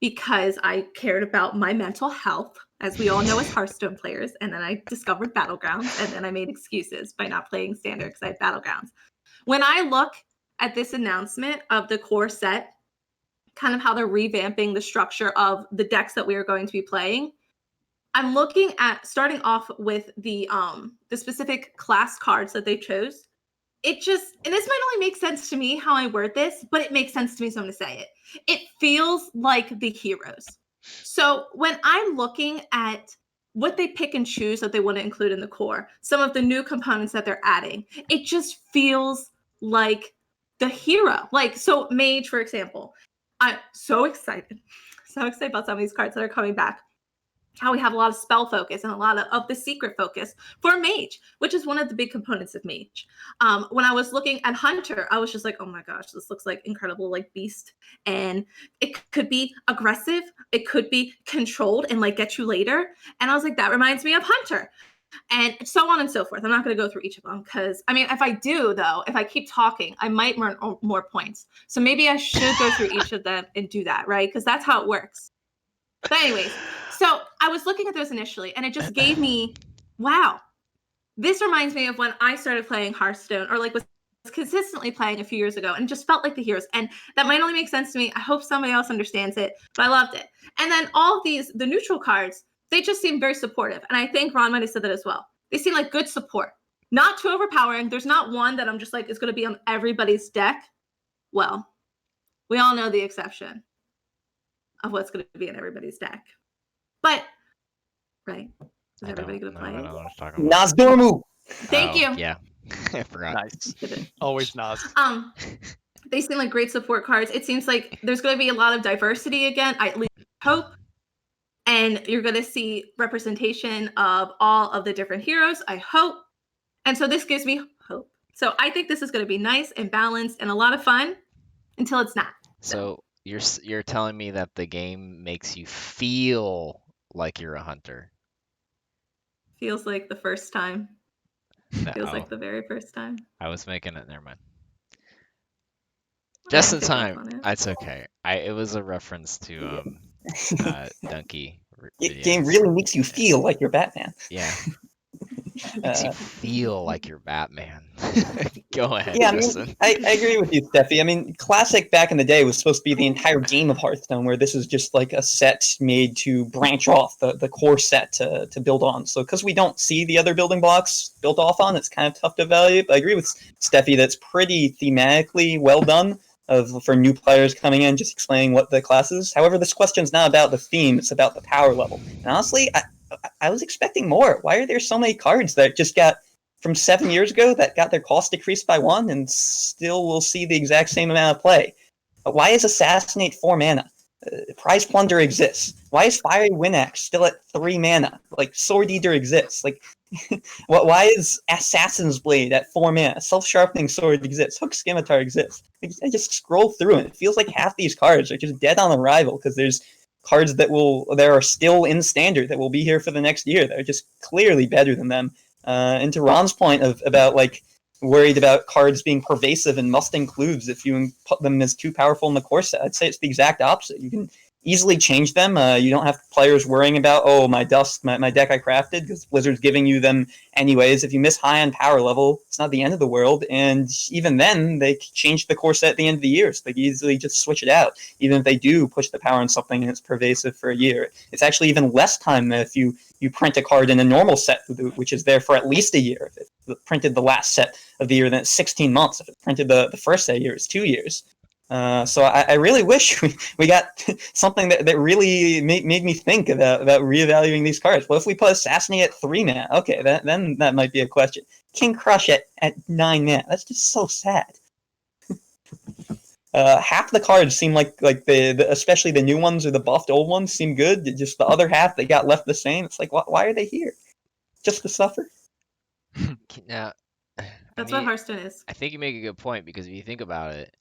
E: because I cared about my mental health. as we all know as Hearthstone players, and then I discovered Battlegrounds, and then I made excuses by not playing Standard because I had Battlegrounds. When I look at this announcement of the core set, kind of how they're revamping the structure of the decks that we are going to be playing, I'm looking at starting off with the specific class cards that they chose. It just, and this might only make sense to me how I word this, but it makes sense to me, so I'm going to say it. It feels like the heroes. So when I'm looking at what they pick and choose that they want to include in the core, some of the new components that they're adding, it just feels like the hero. Like, so Mage, for example, I'm so excited about some of these cards that are coming back. How we have a lot of spell focus and a lot of the secret focus for Mage, which is one of the big components of Mage. When I was looking at Hunter, I was just like, oh my gosh, this looks like incredible, like beast. And it could be aggressive, it could be controlled and like get you later. And I was like, that reminds me of Hunter. And so on and so forth. I'm not going to go through each of them because, I mean, if I do, though, if I keep talking, I might earn more points. So maybe I should go through each of them and do that, right? Because that's how it works. But anyways, so I was looking at those initially, and it just gave me, wow, this reminds me of when I started playing Hearthstone, or like was consistently playing a few years ago, and just felt like the heroes. And that might only make sense to me. I hope somebody else understands it, but I loved it. And then all of these, the neutral cards, they just seem very supportive. And I think Ron might have said that as well. They seem like good support, not too overpowering. There's not one that I'm just like, is going to be on everybody's deck. Well, we all know the exception of what's going to be in everybody's deck. But, right. Is everybody going to play it?
B: Nozdormu!
E: Thank you.
A: Yeah, I forgot.
C: Nice. Always Nas.
E: They seem like great support cards. It seems like there's going to be a lot of diversity again. I at least hope. And you're going to see representation of all of the different heroes. I hope. And so this gives me hope. So I think this is going to be nice and balanced and a lot of fun until it's not.
A: So you're telling me that the game makes you feel like you're a hunter?
E: Feels like the first time. Feels
A: No,
E: like the very first time.
A: I was making it. Never mind.
E: I
A: Just in
E: don't give up
A: time.
E: on it.
A: That's okay. It was a reference to Donkey
B: Game
A: videos.
B: really makes you feel like you're Batman.
A: Yeah. Makes you feel like you're Batman. Go ahead,
B: Yeah, I mean,
A: Justin.
B: I agree with you, Steffi. I mean, Classic back in the day was supposed to be the entire game of Hearthstone, where this is just like a set made to branch off the core set to build on. So because we don't see the other building blocks built off on, it's kind of tough to evaluate. But I agree with Steffi that's pretty thematically well done for new players coming in, just explaining what the class is. However, this question's not about the theme, it's about the power level. And honestly, I was expecting more. Why are there so many cards that just got from 7 years ago that got their cost decreased by 1 and still will see the exact same amount of play? Why is Assassinate 4 mana? Prize Plunder exists. Why is Fiery Windaxe still at 3 mana? Like, Sword Eater exists. Like, why is Assassin's Blade at 4 mana? Self-Sharpening Sword exists. Hook Scimitar exists. I just scroll through it. It feels like half these cards are just dead on arrival because there's cards that are still in Standard that will be here for the next year that are just clearly better than them. And to Ron's point about like worried about cards being pervasive and must includes if you put them as too powerful in the core set, I'd say it's the exact opposite. You can easily change them. You don't have players worrying about, oh, my deck I crafted, because Blizzard's giving you them anyways. If you miss high on power level, it's not the end of the world. And even then, they change the core set at the end of the year, so they can easily just switch it out. Even if they do push the power on something and it's pervasive for a year, it's actually even less time if you print a card in a normal set, which is there for at least a year. If it printed the last set of the year, then it's 16 months. If it printed the first set of the year, it's 2 years. So I really wish we got something that really made me think about reevaluating these cards. Well, if we put Assassinate at 3 mana, okay, then that might be a question. King Crush at 9 mana, that's just so sad. Half the cards seem like the especially the new ones or the buffed old ones seem good. Just the other half, they got left the same. It's like, why are they here? Just to suffer?
A: Now,
E: That's what Hearthstone is.
A: I think you make a good point because if you think about it,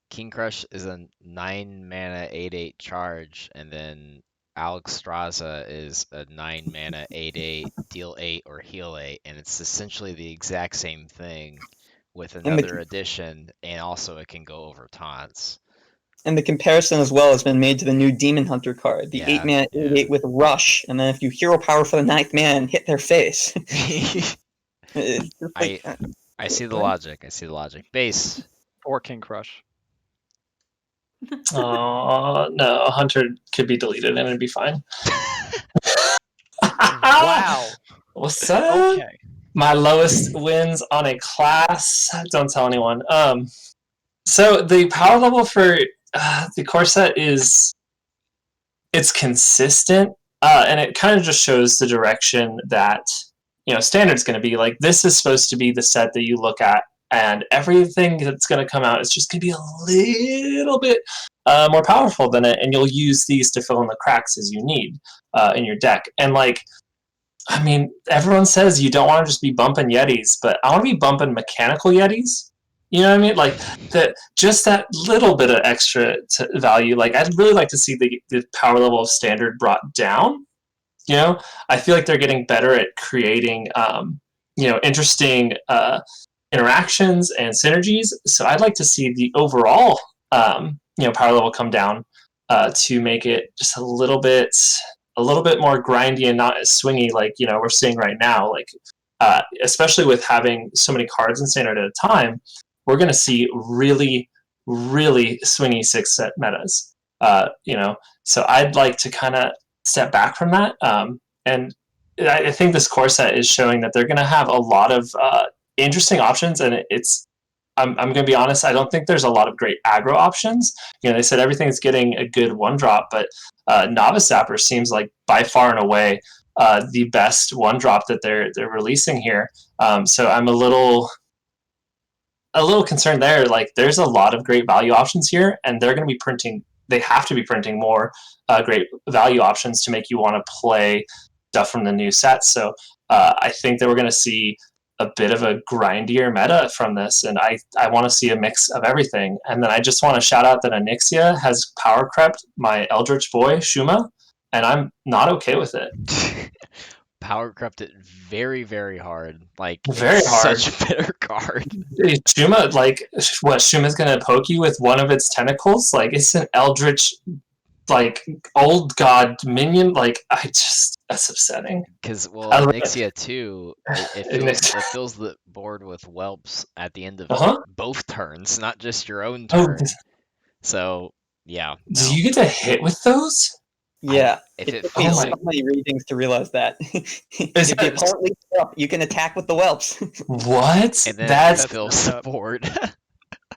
A: King Crush is a 9 mana 8/8 charge, and then Alexstrasza is a 9 mana 8/8 deal 8 or heal 8, and it's essentially the exact same thing with another addition, and also it can go over taunts.
B: And the comparison as well has been made to the new Demon Hunter card, the
A: Yeah,
B: 8-mana 8/8 with Rush, and then if you hero power for the 9th man, hit their face. It's just like,
A: I see the
B: what?
A: logic. I see the logic. Base.
C: Or King Crush.
D: Oh no, Hunter could be deleted and it'd be fine.
C: Wow.
D: What's up?
C: Okay.
D: My lowest wins on a class. Don't tell anyone. So the power level for the core set it's consistent, and it kind of just shows the direction that standard's going to be. Like, this is supposed to be the set that you look at, and everything that's going to come out is just going to be a little bit more powerful than it, and you'll use these to fill in the cracks as you need in your deck. And like, I mean, everyone says you don't want to just be bumping Yetis, but I want to be bumping mechanical Yetis. You know what I mean? Like, just that little bit of extra value. Like, I'd really like to see the power level of standard brought down. I feel like they're getting better at creating, interesting interactions and synergies. So I'd like to see the overall, power level come down to make it just a little bit more grindy and not as swingy like we're seeing right now. Like, especially with having so many cards in standard at a time, we're going to see really, really swingy 6-set metas. So I'd like to kind of step back from that. And I think this core set is showing that they're going to have a lot of interesting options, and I'm going to be honest, I don't think there's a lot of great aggro options. They said everything's getting a good 1-drop, but Novice Zapper seems like by far and away the best 1-drop that they're releasing here. So I'm a little concerned there. Like, there's a lot of great value options here, and they're going to be printing. They have to be printing more great value options to make you want to play stuff from the new set. So I think that we're going to see a bit of a grindier meta from this, and I want to see a mix of everything. And then I just want to shout out that Onyxia has power crept my Eldritch boy Shuma, and I'm not okay with it.
A: Power crept it very, very hard. Like,
D: very
A: it's
D: hard.
A: Such a bitter card.
D: Shuma, like, what, Shuma's gonna poke you with one of its tentacles? Like, it's an Eldritch, like, old god minion. Like, that's upsetting.
A: Because, well, Onyxia too, it fills the board with whelps at the end of both turns, not just your own turn. So, yeah. No.
D: Do you get to hit with those?
B: Yeah,
A: if
B: it
A: it
B: took me
A: feels
B: so many readings to realize that. If the opponent leaves up, you can attack with the whelps.
D: What?
A: And then
D: That's
A: it fills the board.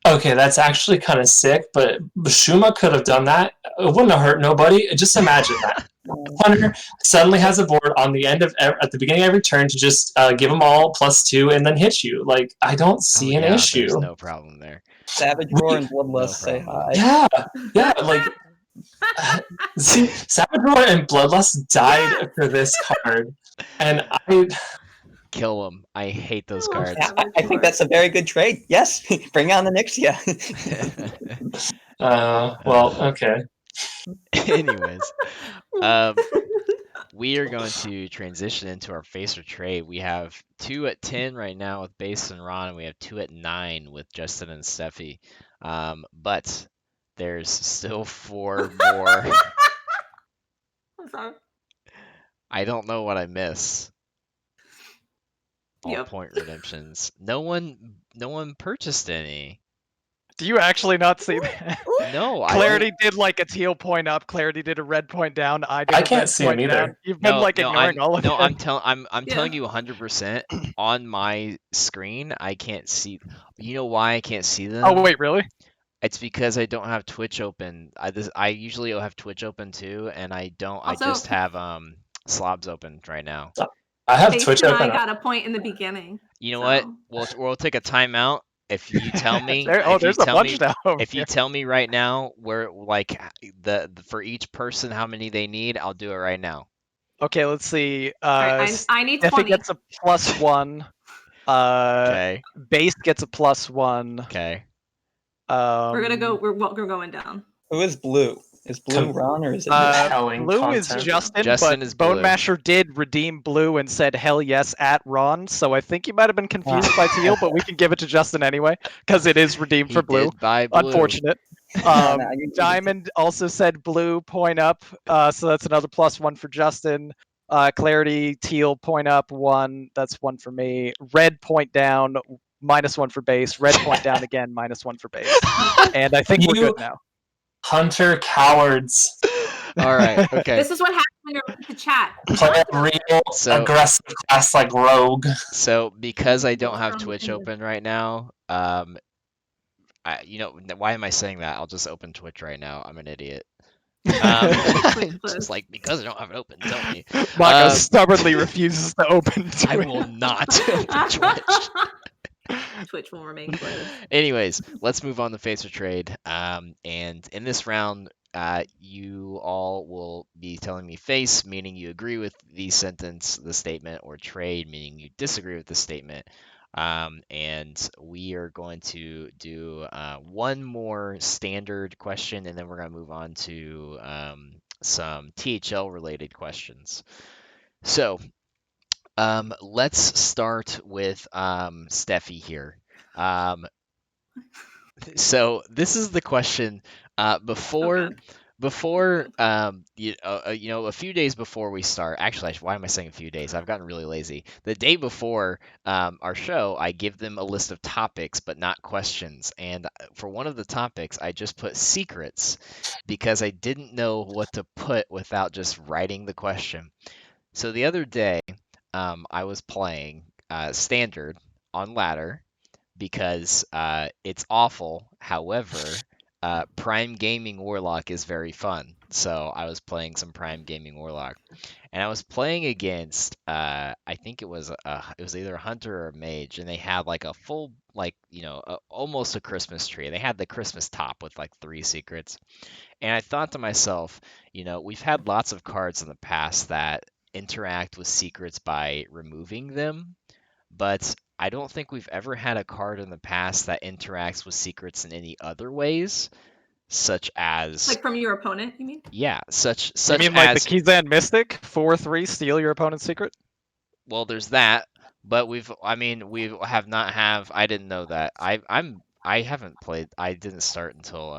D: Okay, that's actually kind of sick, but Shuma could have done that. It wouldn't have hurt nobody. Just imagine that. Hunter suddenly has a board on the end of at the beginning of every turn to just give them all +2 and then hit you. Like, I don't see an issue.
A: There's no problem there.
B: Savage Roar and Bloodlust say hi.
D: Yeah, like, see, Savage Roar and Bloodlust died for this card, and I
A: kill them. I hate those cards.
B: Yeah, I think that's a very good trade. Yes, bring on the Nyxia.
D: Well, okay.
A: Anyways, we are going to transition into our face or trade. We have 2 at 10 right now with Base and Ron, and we have 2 at 9 with Justin and Steffi. But there's still 4 more.
E: I'm sorry.
A: I don't know what I miss. All point redemptions. No one purchased any.
C: Do you actually not see that?
A: No,
C: Clarity did like a teal point up. Clarity did a red point down. I
D: can't see him either.
C: Down. You've been ignoring all of them.
A: No, I'm telling you 100% on my screen. I can't see. You know why I can't see them?
C: Oh wait, really?
A: It's because I don't have Twitch open. I usually have Twitch open too, and I don't.
E: Also,
A: I just have slobs open right now.
D: I have Twitch open.
E: I got a point in the beginning.
A: You know what? We'll take a timeout. If you tell me, if you tell me right now where, like, the for each person how many they need, I'll do it right now.
C: Okay, let's see.
E: Right, I need 20.
C: If it gets a +1,
A: okay.
C: Base gets a +1.
A: Okay.
E: We're gonna go. We're going down.
B: Who is blue? Is Blue Ron or is it me?
D: Compelling
C: Blue is
D: content.
C: Justin,
A: Justin
C: but
A: is
C: Bone
A: Blue.
C: Masher did redeem Blue and said hell yes at Ron, so I think you might have been confused by Teal, but we can give it to Justin anyway, because it is redeemed
A: He
C: for Blue.
A: did buy Blue.
C: Unfortunate.
B: No, you-
C: Diamond also said Blue, point up, so that's another +1 for Justin. Clarity, Teal, point up, 1, that's 1 for me. Red, point down, -1 for base. Red, point down again, -1 for base. And I think we're
D: You-
C: good now.
D: Hunter cowards.
A: All right. Okay.
E: This is what happens when you're in the chat.
D: Play a real
A: So-
D: aggressive class like Rogue.
A: So because I don't have
E: From
A: Twitch
E: English.
A: open right now, why am I saying that? I'll just open Twitch right now. I'm an idiot.
E: Twitch
A: Just like because I don't have it open, tell me.
C: Mako
A: Um,
C: stubbornly refuses to open Twitch.
A: I will not open Twitch.
E: Twitch will remain closed.
A: Anyways, let's move on to Face or Trade. And in this round, you all will be telling me face, meaning you agree with the sentence, the statement, or trade, meaning you disagree with the statement. And we are going to do one more standard question, and then we're going to move on to some THL related questions. So let's start with Steffi here. So this is the question. Before a few days before we start. Actually, why am I saying a few days? I've gotten really lazy. The day before our show, I give them a list of topics, but not questions. And for one of the topics, I just put secrets because I didn't know what to put without just writing the question. So the other day, I was playing standard on ladder because it's awful. However, Prime Gaming Warlock is very fun. So I was playing some Prime Gaming Warlock, and I was playing against I think it was either a hunter or a mage, and they had like a full almost a Christmas tree. They had the Christmas top with like 3 secrets, and I thought to myself, we've had lots of cards in the past that interact with secrets by removing them, but I don't think we've ever had a card in the past that interacts with secrets in any other ways, such as
E: Like from your opponent, you mean?
A: such
C: You mean like
A: as
C: the Kizan Mystic, 4/3, steal your opponent's secret?
A: well, there's that, but we have not have. I didn't know that. I haven't played. I didn't start until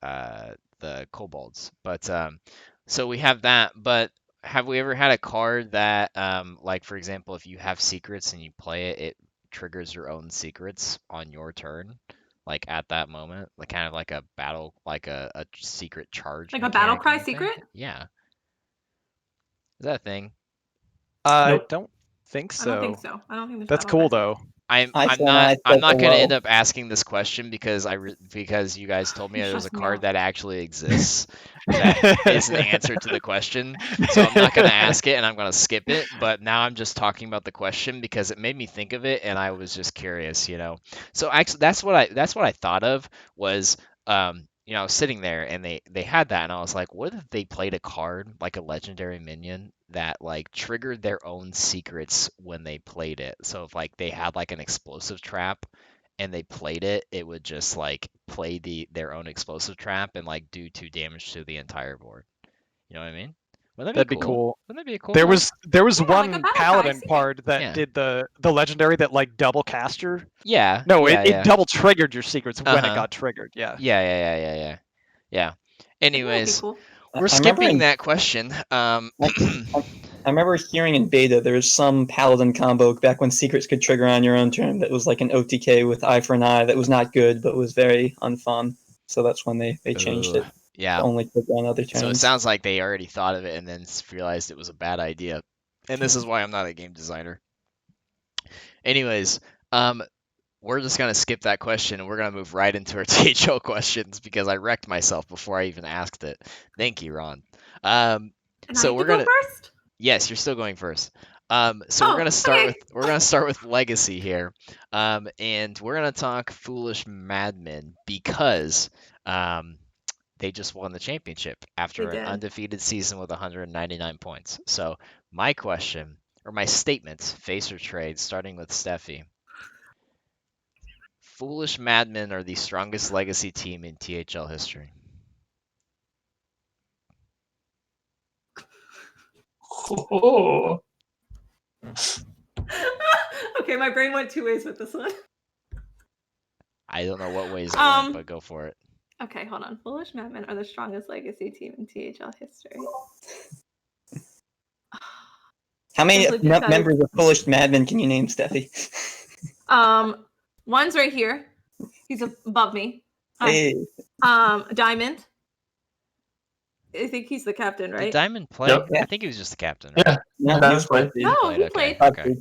A: the kobolds, but so we have that. But have we ever had a card that like for example, if you have secrets and you play it, it triggers your own secrets on your turn, like at that moment, like kind of like a battle, like a secret charge,
E: Like a battle
A: mechanic or
E: cry
A: anything?
E: secret?
A: Yeah, is that a thing?
C: I
D: Nope.
C: don't think so.
E: I don't think so. I don't think there's
C: That's
E: battle
C: cool
E: cry
C: though.
A: I'm
B: I
A: I'm
B: said
A: not
B: I
A: I'm
B: said
A: not gonna
B: hello.
A: end up asking this question because because you guys told me
E: You
A: there's a
E: stressed me
A: card
E: out.
A: that actually exists that is an answer to the question. So I'm not gonna ask it and I'm gonna skip it. But now I'm just talking about the question because it made me think of it and I was just curious. So actually that's what I thought of was I was sitting there and they had that and I was like, what if they played a card like a legendary minion that like triggered their own secrets when they played it? So if like they had like an explosive trap and they played it, it would just like play their own explosive trap and like do 2 damage to the entire board. You know what I mean? Wouldn't that
C: That'd be cool.
A: Wouldn't that be a cool
C: There
A: card?
C: was
E: Yeah, like a
C: one
E: battle cry
C: paladin
E: secret.
C: card that
A: Yeah.
C: did the legendary that like double cast your.
A: Yeah.
C: No,
A: yeah,
C: it double triggered your secrets when
A: Uh-huh.
C: it got triggered. Yeah.
A: Yeah.
E: I think that'd be
A: Anyways,
E: cool.
A: we're
B: I remember
A: skipping
B: in-
A: that question.
B: I remember hearing in beta there was some paladin combo back when secrets could trigger on your own turn that was like an OTK with eye for an eye that was not good but was very unfun. So that's when they changed it to
A: Yeah.
B: only trigger on other turns.
A: So it sounds like they already thought of it and then realized it was a bad idea. And this is why I'm not a game designer. Anyways, we're just going to skip that question and we're going to move right into our THO questions because I wrecked myself before I even asked it. Thank you, Ron.
E: And
A: So
E: I
A: we're
E: get to
A: gonna
E: go first?
A: Yes, you're still going first. So we're gonna start
E: okay.
A: with legacy here, and we're gonna talk foolish madmen because they just won the championship after
E: They
A: an
E: did.
A: undefeated season with 199 points. So my question or my statement, face or trade, starting with Steffi. Foolish Madmen are the strongest legacy team in THL history.
D: Oh.
E: Okay, my brain went 2 ways with this one.
A: I don't know what ways it went, but go for it.
E: Okay, hold on. Foolish Madmen are the strongest legacy team in THL history.
B: How many
E: Simply because-
B: members of Foolish Madmen can you name, Steffi?
E: One's right here. He's above me.
B: Hey.
E: Diamond. I think he's the captain,
A: Did
E: right?
A: Diamond play?
D: Yep.
A: I think he was just the captain, right?
D: Yeah.
B: No,
D: That was fun.
E: No,
A: played,
E: he
A: okay.
E: played.
A: Okay.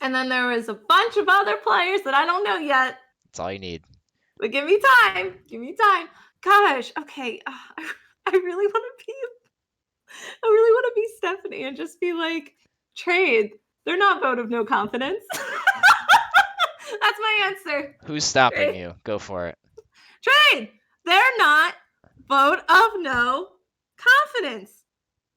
E: And then there was a bunch of other players that I don't know yet.
A: That's all you need.
E: But give me time. Give me time. Gosh. Okay. I really want to be. I really want to be Stephanie and just be like, trade. They're not vote of no confidence. That's my answer.
A: Who's stopping
E: Trade.
A: you? Go for it.
E: Trade. They're not vote of no confidence.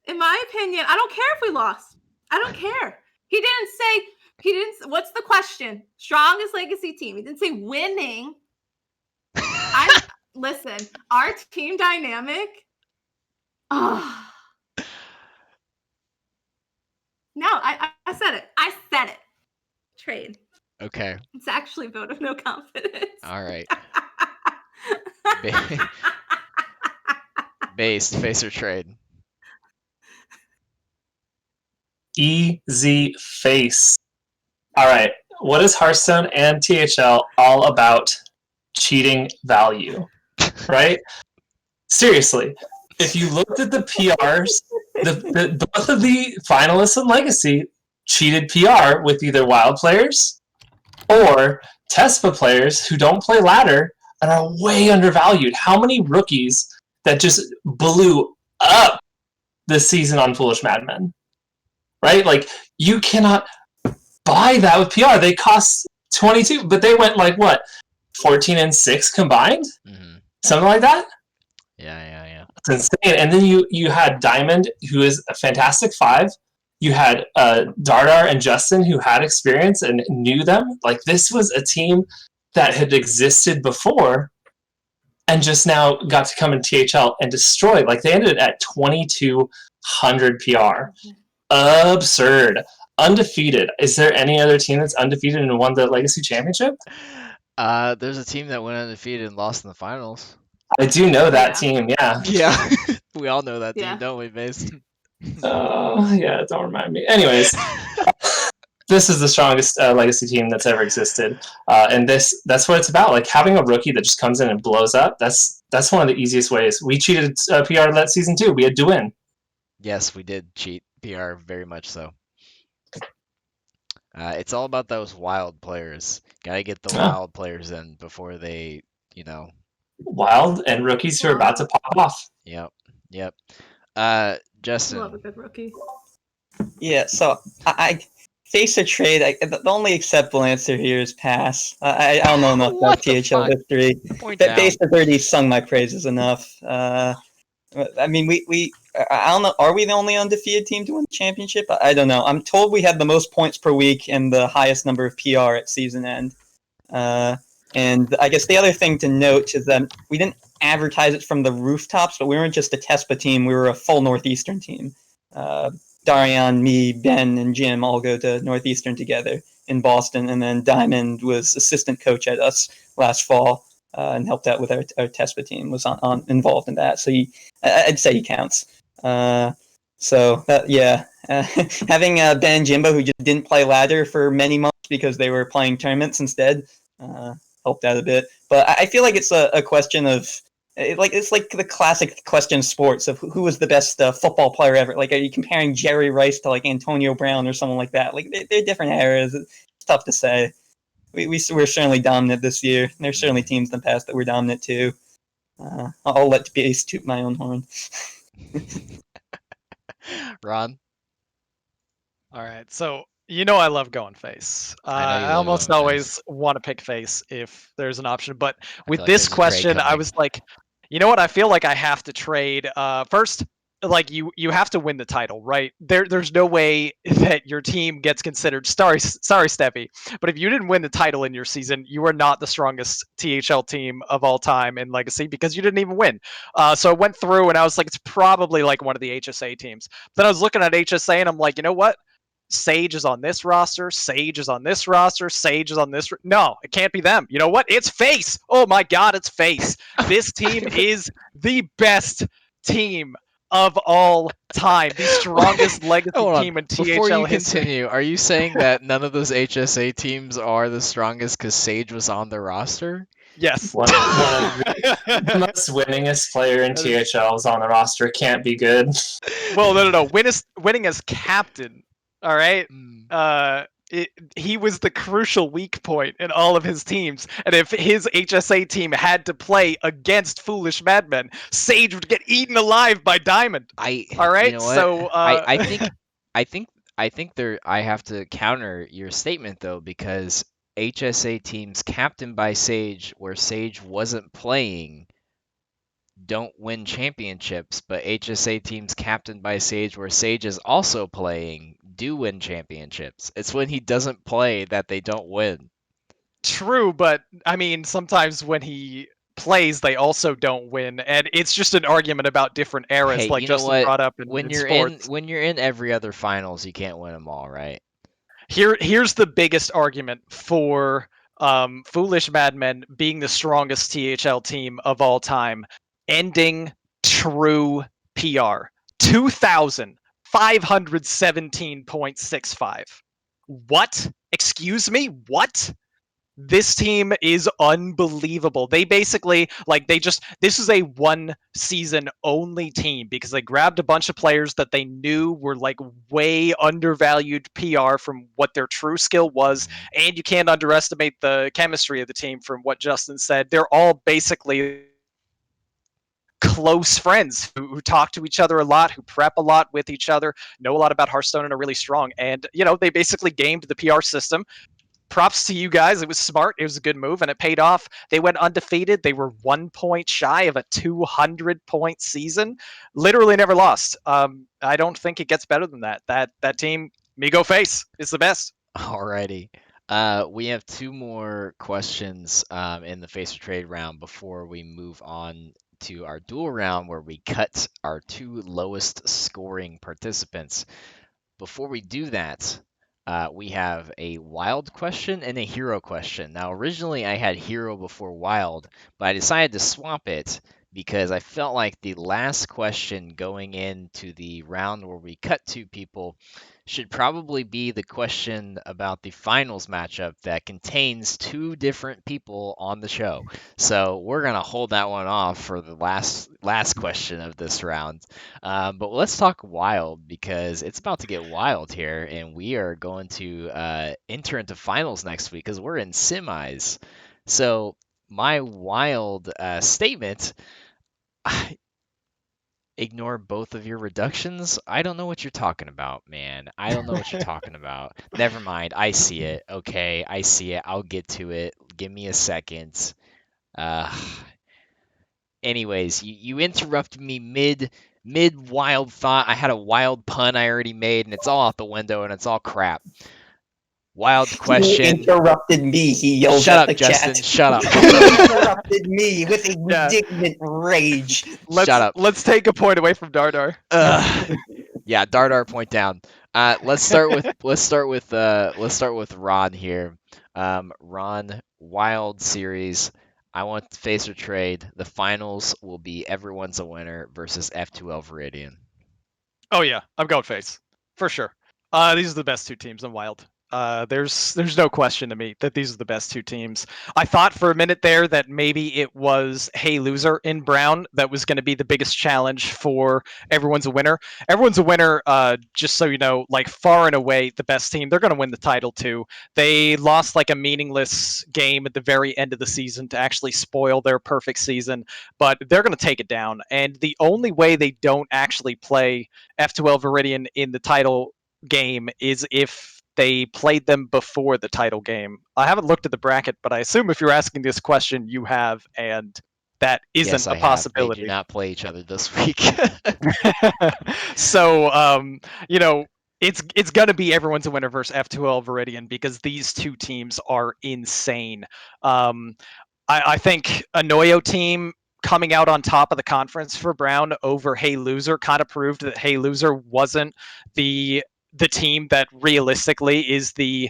E: In my opinion, I don't care if we lost. I don't care. He didn't. What's the question? Strongest legacy team. He didn't say winning. Listen, our team dynamic. Oh. No, I said it. I said it. Trade.
A: Okay.
E: It's actually vote of no confidence.
A: All right. Based, face or trade?
D: Easy face. All right. What is Hearthstone and THL all about? Cheating value, right? Seriously, if you looked at the PRs, both of the finalists in Legacy cheated PR with either wild players or TESPA players who don't play ladder and are way undervalued. How many rookies that just blew up this season on Foolish Madmen? Right? Like, you cannot buy that with PR. They cost 22, but they went like what? 14 and 6 combined?
A: Mm-hmm.
D: Something like that?
A: Yeah.
D: It's insane. And then you had Diamond, who is a fantastic 5. You had Dardar and Justin, who had experience and knew them. Like, this was a team that had existed before and just now got to come in THL and destroy. Like, they ended at 2,200 PR. Absurd. Undefeated. Is there any other team that's undefeated and won the Legacy Championship?
A: There's a team that went undefeated and lost in the finals.
D: I do know that team, yeah.
A: Yeah. We all know that team,
E: Yeah.
A: don't we, Base?
D: Yeah, don't remind me. Anyways, this is the strongest Legacy team that's ever existed. And that's what it's about. Like, having a rookie that just comes in and blows up, that's one of the easiest ways. We cheated PR that season too. We had to win.
A: Yes, we did cheat PR, very much so. It's all about those wild players. Gotta get the wild players in before they,
D: Wild and rookies who are about to pop off.
A: Yep. Justin.
E: Love a good rookie.
B: Yeah, so I face a trade. The only acceptable answer here is pass. I don't know enough about THL history.
A: Point
B: But
A: down.
B: Base has already sung my praises enough. I mean, I don't know. Are we the only undefeated team to win the championship? I don't know. I'm told we had the most points per week and the highest number of PR at season end. And I guess the other thing to note is that we didn't advertise it from the rooftops, but we weren't just a TESPA team. We were a full Northeastern team. Darian, me, Ben, and Jim all go to Northeastern together in Boston. And then Diamond was assistant coach at us last fall and helped out with our TESPA team, was involved in that. So I'd say he counts. Having Ben and Jimbo, who just didn't play ladder for many months because they were playing tournaments instead, helped out a bit. But I feel like it's a question of it's like the classic question of sports of who was the best football player ever. Like, are you comparing Jerry Rice to like Antonio Brown or someone like that? Like, they're different eras. It's tough to say. We're certainly dominant this year. There's certainly teams in the past that were dominant too. I'll let Base toot my own horn.
A: Ron?
C: All right, so I love going face.
A: I know you
C: I
A: love
C: almost
A: going
C: always
A: face.
C: want to pick face if there's an option, but with
A: feel like
C: this
A: there's a trade
C: question, I
A: coming.
C: was like, you know what? I feel like I have to trade. First, like you have to win the title, right? There's no way that your team gets considered sorry Steffi, but if you didn't win the title in your season, you are not the strongest THL team of all time in Legacy because you didn't even win. So I went through and I was like, it's probably like one of the HSA teams. Then I was looking at HSA and I'm like, you know what? Sage is on this roster. Sage is on this roster. Sage is on this. No, it can't be them. You know what? It's Face. Oh my God, it's Face. This team is the best team of all time. The strongest legacy
A: Hold on.
C: team in
A: Before you
C: THL history.
A: continue, are you saying that none of those HSA teams are the strongest because Sage was on the roster?
C: Yes.
D: One of the most winningest player in THL is on the roster. Can't be good.
C: Well, no. Winning as captain. All right. He was the crucial weak point in all of his teams, and if his HSA team had to play against Foolish Madmen, Sage would get eaten alive by Diamond. All right.
A: You know what?
C: So
A: I think I have to counter your statement though, because HSA teams captained by Sage, where Sage wasn't playing, don't win championships, but HSA teams captained by Sage, where Sage is also playing, do win championships. It's when he doesn't play that they don't win.
C: True, but I mean, sometimes when he plays, they also don't win, and it's just an argument about different eras,
A: Hey,
C: like
A: you know
C: Justin
A: what?
C: brought up
A: When
C: in
A: you're
C: sports.
A: when you're in every other finals, you can't win them all, right?
C: Here's the biggest argument for Foolish Madmen being the strongest THL team of all time, ending true PR 2,517.65. What? Excuse me? What? This team is unbelievable. They basically this is a one season only team because they grabbed a bunch of players that they knew were like way undervalued PR from what their true skill was, and you can't underestimate the chemistry of the team from what Justin said. They're all basically close friends who talk to each other a lot, who prep a lot with each other, know a lot about Hearthstone, and are really strong. And they basically gamed the PR system. Props to you guys. It was smart. It was a good move, and it paid off. They went undefeated. They were 1 point shy of a 200-point season. Literally never lost. I don't think it gets better than that. That team, Migo Face, is the best.
A: Alrighty. We have two more questions in the face or trade round before we move on to our duel round, where we cut our two lowest scoring participants. Before we do that, we have a wild question and a hero question. Now, originally I had hero before wild, but I decided to swap it because I felt like the last question going into the round where we cut two people should probably be the question about the finals matchup that contains two different people on the show. So we're gonna hold that one off for the last question of this round. But let's talk wild, because it's about to get wild here, and we are going to enter into finals next week because we're in semis. So my wild statement. Ignore both of your reductions. I don't know what you're talking about, man. I don't know what you're talking about. Never mind. I see it. Okay, I see it. I'll get to it. Give me a second. Uh, anyways, you interrupted me mid wild thought. I had a wild pun I already made, and it's all out the window, and it's all crap. Wild
B: He
A: question.
B: interrupted me. He yelled
A: Shut
B: at
A: up,
B: the
A: Justin.
B: chat.
A: Shut up.
B: He interrupted me with
C: Yeah.
B: indignant rage.
C: Let's
A: Shut up.
C: let's take a point away from Dardar.
A: Yeah, Dardar, point down. Let's start with Ron here. Ron, wild series. I want face or trade. The finals will be everyone's a winner versus F2L Viridian.
C: Oh yeah, I'm going Face for sure. These are the best two teams in Wild. There's no question to me that these are the best two teams. I thought for a minute there that maybe it was Hey Loser in Brown that was going to be the biggest challenge for Everyone's a Winner. Everyone's a Winner, just so you know, like far and away the best team. They're going to win the title too. They lost like a meaningless game at the very end of the season to actually spoil their perfect season, but they're going to take it down. And the only way they don't actually play F2L Viridian in the title game is if they played them before the title game. I haven't looked at the bracket, but I assume if you're asking this question, you have. And that isn't
A: Yes,
C: a
A: I have. They do
C: possibility.
A: not play each other this week.
C: So, it's going to be everyone's a winner versus F2L Viridian because these two teams are insane. I think a Noyo team coming out on top of the conference for Brown over Hey Loser kind of proved that Hey Loser wasn't the team that realistically is the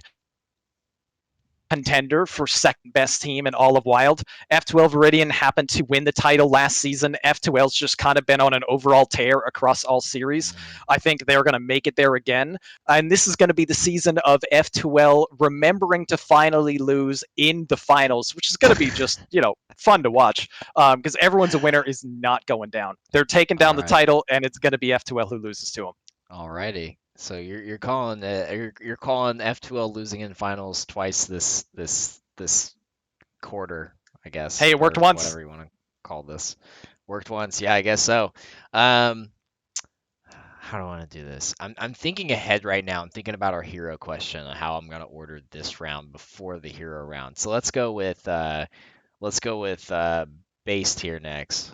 C: contender for second best team in all of Wild. F2L Viridian happened to win the title last season. F2L's just kind of been on an overall tear across all series. I think they're going to make it there again. And this is going to be the season of F2L remembering to finally lose in the finals, which is going to be just, fun to watch because everyone's a winner is not going down. They're taking down
A: All
C: the
A: right.
C: title, and it's going to be F2L who loses to them.
A: Alrighty. So you're calling you're calling F2L losing in finals twice this quarter, I guess,
C: Hey, it worked
A: or
C: once.
A: whatever you want to call this. Worked once, yeah, I guess so. How do I want to do this? I'm thinking ahead right now. I'm thinking about our hero question and how I'm gonna order this round before the hero round. So let's go with based here next.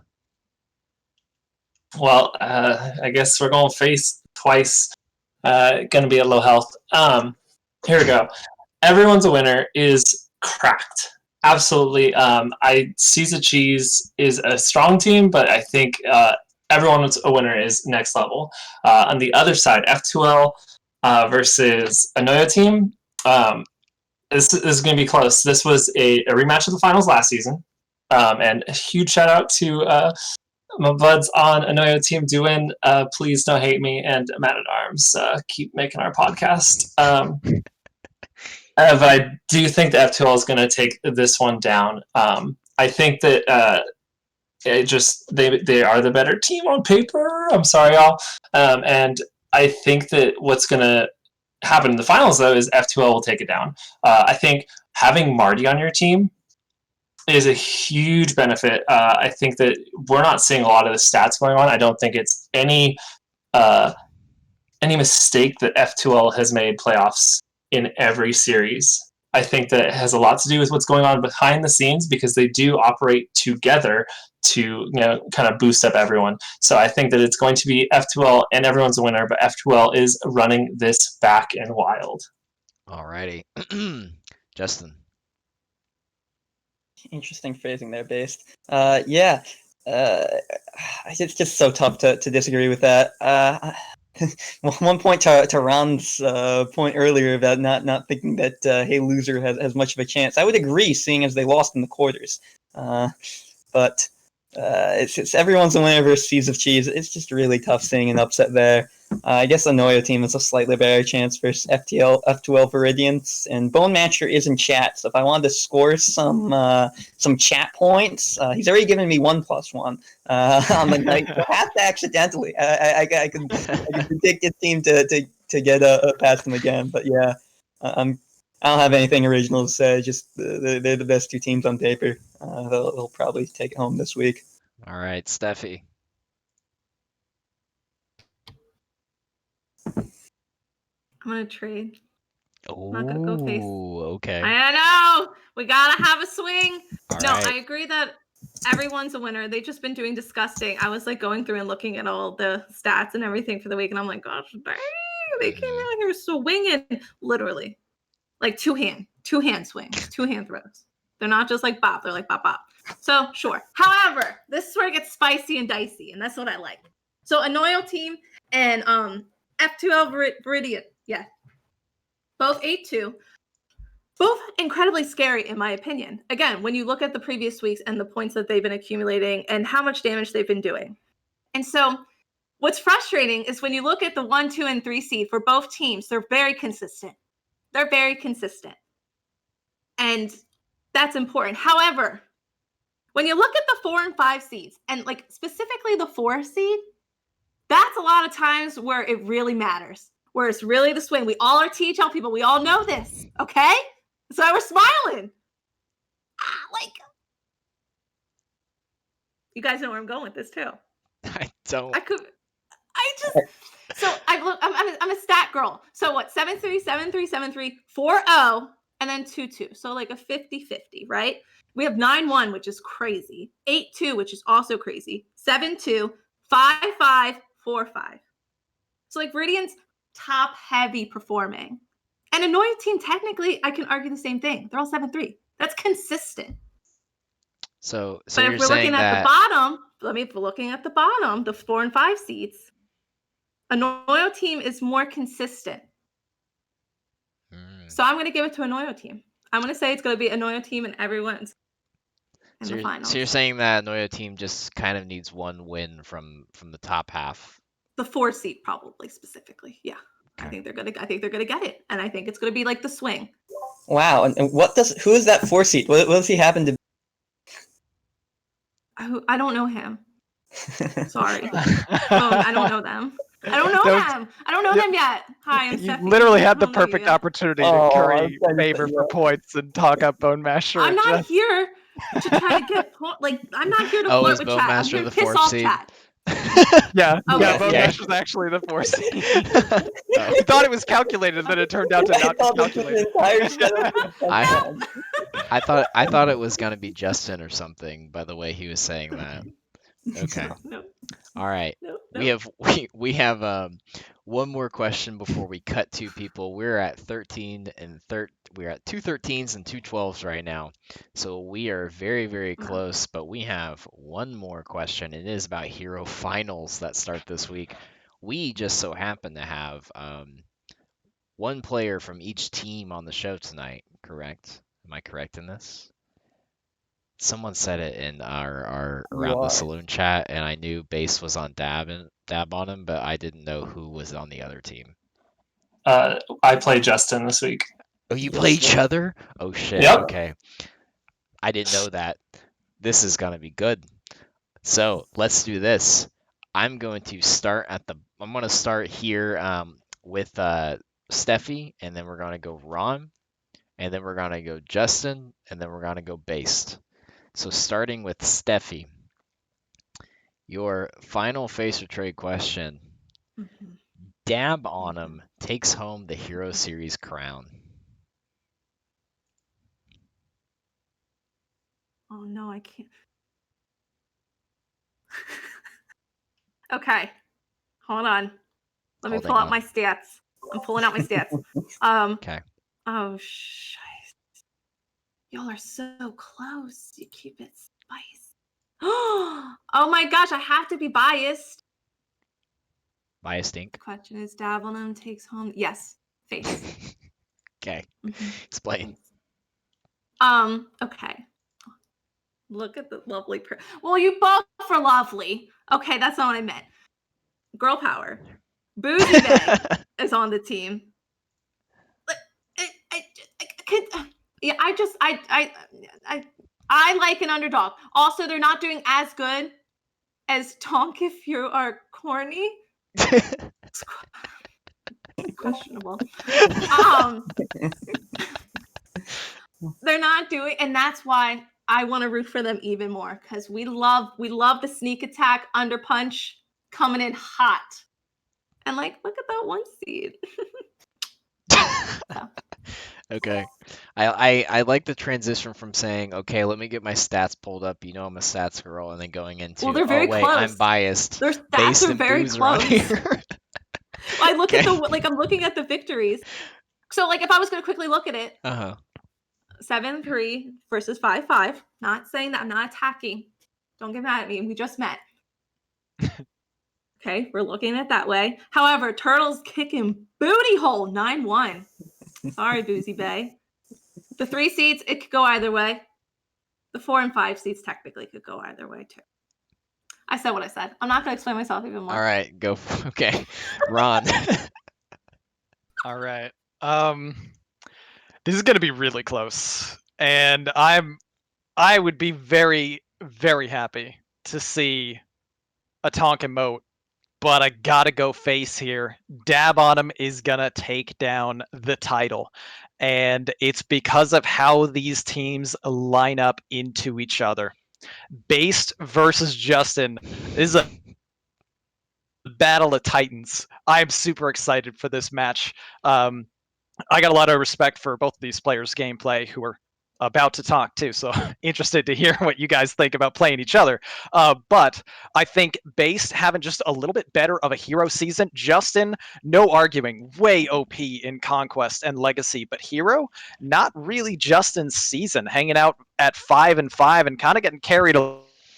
D: Well, I guess we're going face twice. Going to be at low health. Here we go. Everyone's a winner is cracked. Absolutely. I Caesar Cheese is a strong team, but I think everyone's a winner is next level. On the other side, F2L versus a Noyo team. This is going to be close. This was a rematch of the finals last season. And a huge shout out to my buds on Anoyo Team doing Please Don't Hate Me and Man at Arms. Keep making our podcast. But I do think the F2L is going to take this one down. I think that they are the better team on paper. I'm sorry, y'all. And I think that what's going to happen in the finals, though, is F2L will take it down. I think having Marty on your team is a huge benefit. I think that we're not seeing a lot of the stats going on. I don't think it's any mistake that F2L has made playoffs in every series. I think that it has a lot to do with what's going on behind the scenes because they do operate together to kind of boost up everyone. So I think that it's going to be F2L and everyone's a winner, but F2L is running this back in Wild.
A: Alrighty. Justin.
B: Interesting phrasing there, based. Yeah. It's just so tough to disagree with that. One point to Ron's point earlier about not thinking that Hey Loser has much of a chance. I would agree, seeing as they lost in the quarters. But it's everyone's a winner versus Seas of Cheese. It's just really tough seeing an upset there. I guess the Noyo team has a slightly better chance versus F2L Viridians, and Bone Matcher is in chat. So if I wanted to score some chat points, he's already given me 1+1 on the night. Perhaps accidentally, I can predict his team to get past them again. But yeah, I don't have anything original to say. Just they're the best two teams on paper. They'll probably take it home this week.
A: All right, Steffi.
E: I'm gonna trade.
A: Oh,
E: I'm not gonna go face.
A: okay.
E: I know we gotta have a swing.
A: All
E: No,
A: right.
E: I agree that everyone's a winner. They've just been doing disgusting. I was like going through and looking at all the stats and everything for the week, and I'm like, gosh, dang, they came out here swinging, literally, like two hand swings, 2-hand throws. They're not just like bop. They're like bop bop. So sure. However, this is where it gets spicy and dicey, and that's what I like. So a Noyo team and F2L Viridian, yeah, both 8-2. Both incredibly scary, in my opinion. Again, when you look at the previous weeks and the points that they've been accumulating and how much damage they've been doing. And so what's frustrating is when you look at the 1, 2, and 3 seed for both teams, they're very consistent. They're very consistent. And that's important. However, when you look at the 4 and 5 seeds, and like specifically the 4 seed, that's a lot of times where it really matters, where it's really the swing. We all are THL people. We all know this, okay? So I was smiling. Like, you guys know where I'm going with this too.
A: I don't.
E: I'm a stat girl. So what? 7-3, 7-3, 7-3, 4-0, and then 2-2. So like a 50-50, right? We have 9-1, which is crazy. 8-2, which is also crazy. 7-2, 5-5, 4-5. So like Viridian's top heavy performing. And Annoyed Team, technically, I can argue the same thing. They're all 7-3. That's consistent.
A: So
E: But
A: you're
E: if we're
A: saying
E: looking at
A: that
E: the bottom, if we're looking at the bottom, the 4 and 5 seeds, Annoyed Team is more consistent. So I'm going to give it to Annoyed Team. I'm going to say it's going to be Annoyed Team and everyone's in the finals.
A: So you're saying that Noya team just kind of needs one win from the top half.
E: The 4 seed, probably specifically. Yeah,
A: Okay.
E: I think they're gonna get it, and I think it's gonna be like the swing.
B: Wow. And who is that 4 seed? What does he happen to be?
E: I don't know him. Sorry. I don't know them. I don't know them. I don't know them yet. Hi, I'm
C: You
E: Stephanie.
C: literally had
E: I
C: the
E: don't know you
C: perfect
E: yet.
C: opportunity to
B: Oh,
C: curry
B: I'm
C: favor for points and talk up Bone Masher.
E: I'm not
C: Just-
E: here to try to get I'm not here to
A: Oh,
E: flirt
A: is
E: with
A: Bone
E: chat. I'm
A: Master
E: here to
A: the
E: piss
A: fourth
E: off
A: seed?
E: chat.
C: Yeah,
E: Okay.
C: yeah, Bone
B: Yeah.
C: Masher's actually the 4 seed.
A: Oh.
C: He thought it was calculated, then it turned out to
B: I
C: not be
B: thought this was
C: calculated.
B: the entire setup.
A: I thought it was gonna be Justin or something by the way he was saying that. Okay.
E: No,
A: All right.
E: no,
A: We have one more question before we cut to people. We're at 13 and we're at 2 13s and 2 12s right now. So we are very, very close, but we have one more question. It is about Hero Finals that start this week. We just so happen to have one player from each team on the show tonight, correct? Am I correct in this? Someone said it in our
B: You
A: around the
B: are.
A: Saloon chat, and I knew Base was on dab on him, but I didn't know who was on the other team.
D: I play Justin this week.
A: Oh, you play each other? Oh shit.
D: Yep.
A: Okay. I didn't know that. This is gonna be good. So let's do this. I'm going to start here with Steffi, and then we're gonna go Ron, and then we're gonna go Justin, and then we're gonna go Based. So starting with Steffi, your final face or trade question.
E: Mhm.
A: Dab on him takes home the Hero Series crown.
E: Oh no, I can't. Okay, hold on. Let me
A: Holding
E: pull out
A: on.
E: my stats. I'm pulling out my stats.
A: Okay.
E: Oh, shit. Y'all are so close. You keep it spicy. Oh my gosh, I have to be biased.
A: Bias Dink.
E: The question is, dab on him takes home. Yes, face.
A: Okay.
E: Mhm.
A: Explain.
E: Okay. Look at the lovely. Well, you both are lovely. Okay, that's not what I meant. Girl power. Boozy Bay is on the team. Yeah, I like an underdog. Also, they're not doing as good as Tonk if you are corny. It's questionable. They're not doing, and that's why I want to root for them even more because we love the sneak attack under punch coming in hot. And like, look at that 1 seed.
A: Okay. I like the transition from saying, okay, let me get my stats pulled up. You know I'm a stats girl, and then going into,
E: Well, they're very
A: oh wait,
E: close.
A: I'm biased.
E: Their stats
A: Based
E: are
A: and
E: very
A: Booze are on
E: close.
A: here.
E: I look at
A: Okay.
E: I'm looking at the victories. So like, if I was going to quickly look at it,
A: Uh-huh.
E: 7-3 versus 5-5. Not saying that I'm not attacking. Don't get mad at me. We just met. Okay, we're looking at it that way. However, Turtles kicking booty hole 9-1. Sorry, Boozy Bay. The 3 seeds, it could go either way. The 4 and 5 seeds technically could go either way too. I said what I said. I'm not going to explain myself even more.
A: All right, go. Okay, Ron.
C: All right. This is going to be really close, and I would be very, very happy to see a Tonkin moat, but I gotta go face here. Dab on him is gonna take down the title, and it's because of how these teams line up into each other. Based versus Justin is a battle of titans. I'm super excited for this match. I got a lot of respect for both of these players' gameplay, who are about to talk too, so interested to hear what you guys think about playing each other. But I think Based having just a little bit better of a hero season. Justin, no arguing, way OP in Conquest and Legacy, but Hero, not really Justin's season, hanging out at 5-5 and kind of getting carried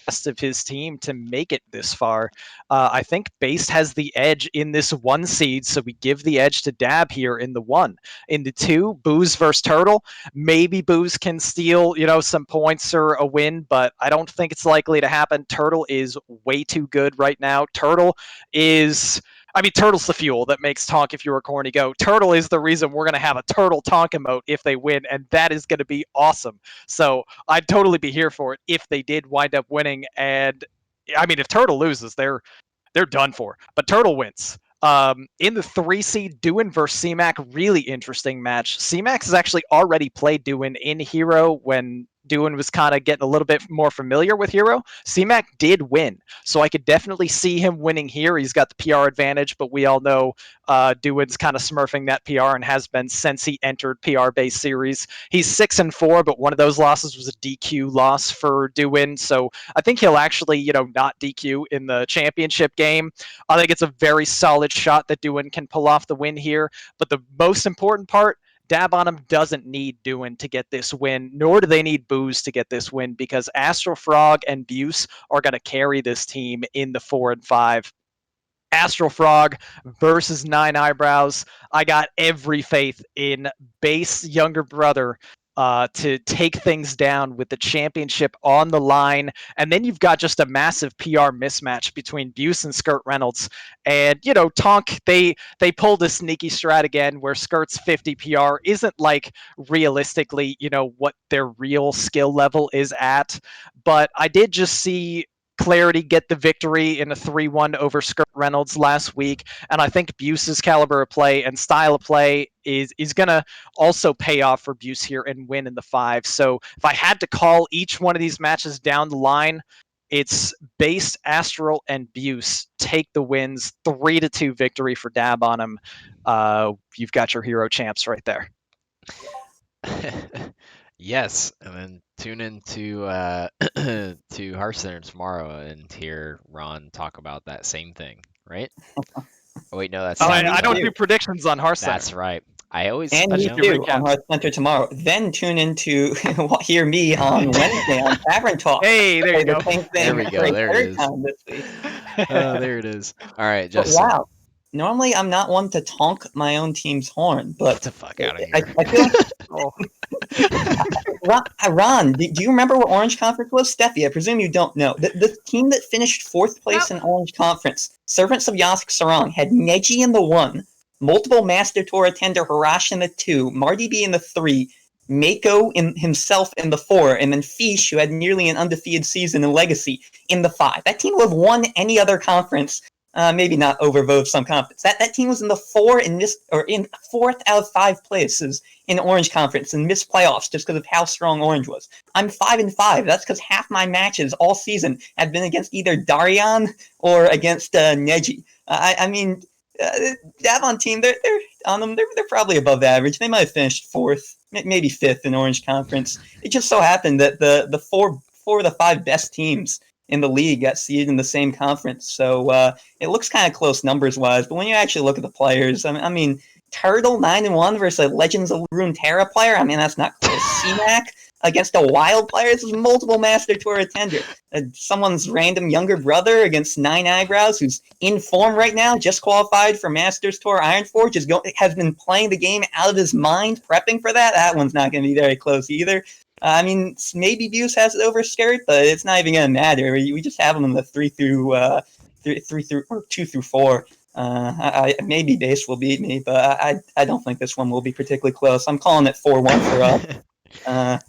C: rest of his team to make it this far. I think Based has the edge in this 1 seed, so we give the edge to Dab here in the 1. In the 2, Booze versus Turtle. Maybe Booze can steal, some points or a win, but I don't think it's likely to happen. Turtle is way too good right now. Turtle's the fuel that makes Tonk If You Were Corny go. Turtle is the reason we're going to have a Turtle Tonk emote if they win, and that is going to be awesome. So I'd totally be here for it if they did wind up winning. And if Turtle loses, they're done for. But Turtle wins. In the 3 seed, Duin versus CMAC, really interesting match. CMAC has actually already played Duin in Hero when Duin was kind of getting a little bit more familiar with Hero. CMAC did win, so I could definitely see him winning here. He's got the PR advantage, but we all know Duin's kind of smurfing that PR and has been since he entered PR-based series. He's 6-4, but one of those losses was a DQ loss for Duin, so I think he'll actually, not DQ in the championship game. I think it's a very solid shot that Duin can pull off the win here, but the most important part, Dab on him doesn't need Duin to get this win, nor do they need Booze to get this win, because Astral Frog and Buse are going to carry this team in the 4 and 5. Astral Frog versus Nine Eyebrows. I got every faith in Base younger brother to take things down with the championship on the line. And then you've got just a massive PR mismatch between Buse and Skirt Reynolds. And, Tonk, they pulled a sneaky strat again where Skirt's 50 PR isn't like realistically, what their real skill level is at. But I did just see Clarity get the victory in a 3-1 over Skirt Reynolds last week, and I think Buse's caliber of play and style of play is going to also pay off for Buse here and win in the 5. So if I had to call each one of these matches down the line, it's Based, Astral, and Buse take the wins. 3-2 victory for Dab on him. You've got your hero champs right there.
A: Yes, and then tune in to Heart Center tomorrow and hear Ron talk about that same thing, right? Oh wait, no, that's
C: I don't do predictions on Heart Center.
A: That's right. I always
B: and you too on Heart Center tomorrow. Then tune into hear me on Wednesday on Tavern Talk.
C: Hey, there you go.
A: There we go. There it is.
B: This week.
A: There it is. All right, Justin.
B: Wow. Normally, I'm not one to tonk my own team's horn, but
A: Get the fuck out of here.
B: I feel like Ron, do you remember what Orange Conference was? Steffi, I presume you don't know. The team that finished 4th place in Orange Conference, Servants of Yask Sarang, had Neji in the 1, multiple Master Tour attender Harash in the 2, Marty B in the 3, Mako himself in the 4, and then Fish, who had nearly an undefeated season in Legacy, in the 5. That team would have won any other conference. Maybe not overvote some conference. That team was in the 4th out of 5 places in Orange Conference and missed playoffs just because of how strong Orange was. I'm 5-5. That's because half my matches all season have been against either Darian or against Neji. Davon team, they're on them. They're probably above average. They might have finished 4th, maybe 5th in Orange Conference. It just so happened that the 4 of the 5 best teams in the league got seeded in the same conference. So it looks kind of close numbers-wise, but when you actually look at the players, Turtle 9-1 versus a Legends of Runeterra player, that's not close. CMAC against a Wild player, this is multiple Master Tour attender. Someone's random younger brother against Nine Eyebrows, who's in form right now, just qualified for Masters Tour Ironforge, has been playing the game out of his mind, prepping for that. That one's not going to be very close either. Maybe Buse has it over Skirt, but it's not even going to matter. We just have them in the 2 through 4. Maybe Base will beat me, but I don't think this one will be particularly close. I'm calling it 4-1 for us.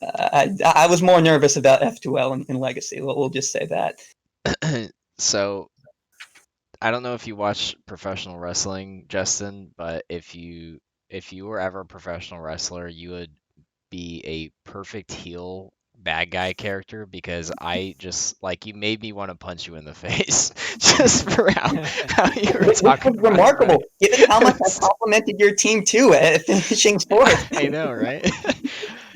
B: I was more nervous about F2L in Legacy. We'll just say that.
A: So, I don't know if you watch professional wrestling, Justin, but if you were ever a professional wrestler, you would be a perfect heel bad guy character because I just like you made me want to punch you in the face just for how you were
B: Which
A: talking
B: was
A: about it,
B: remarkable,
A: right?
B: given how much I complimented your team too at finishing fourth.
A: I know, right?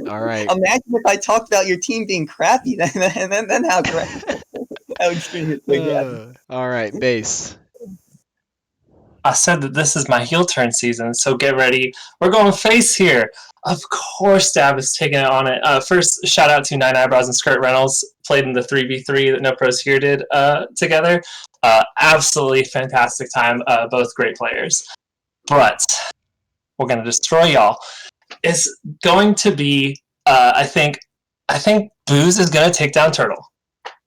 A: All right.
B: Imagine if I talked about your team being crappy, then how great, how extreme it would get.
A: All right, base.
D: I said that this is my heel turn season, so get ready. We're going face here. Of course, Dab is taking it on it. First, shout out to Nine Eyebrows and Skirt Reynolds, played in the 3v3 that No Pros Here did together. Absolutely fantastic time. Both great players. But we're going to destroy y'all. It's going to be, I think Booze is going to take down Turtle.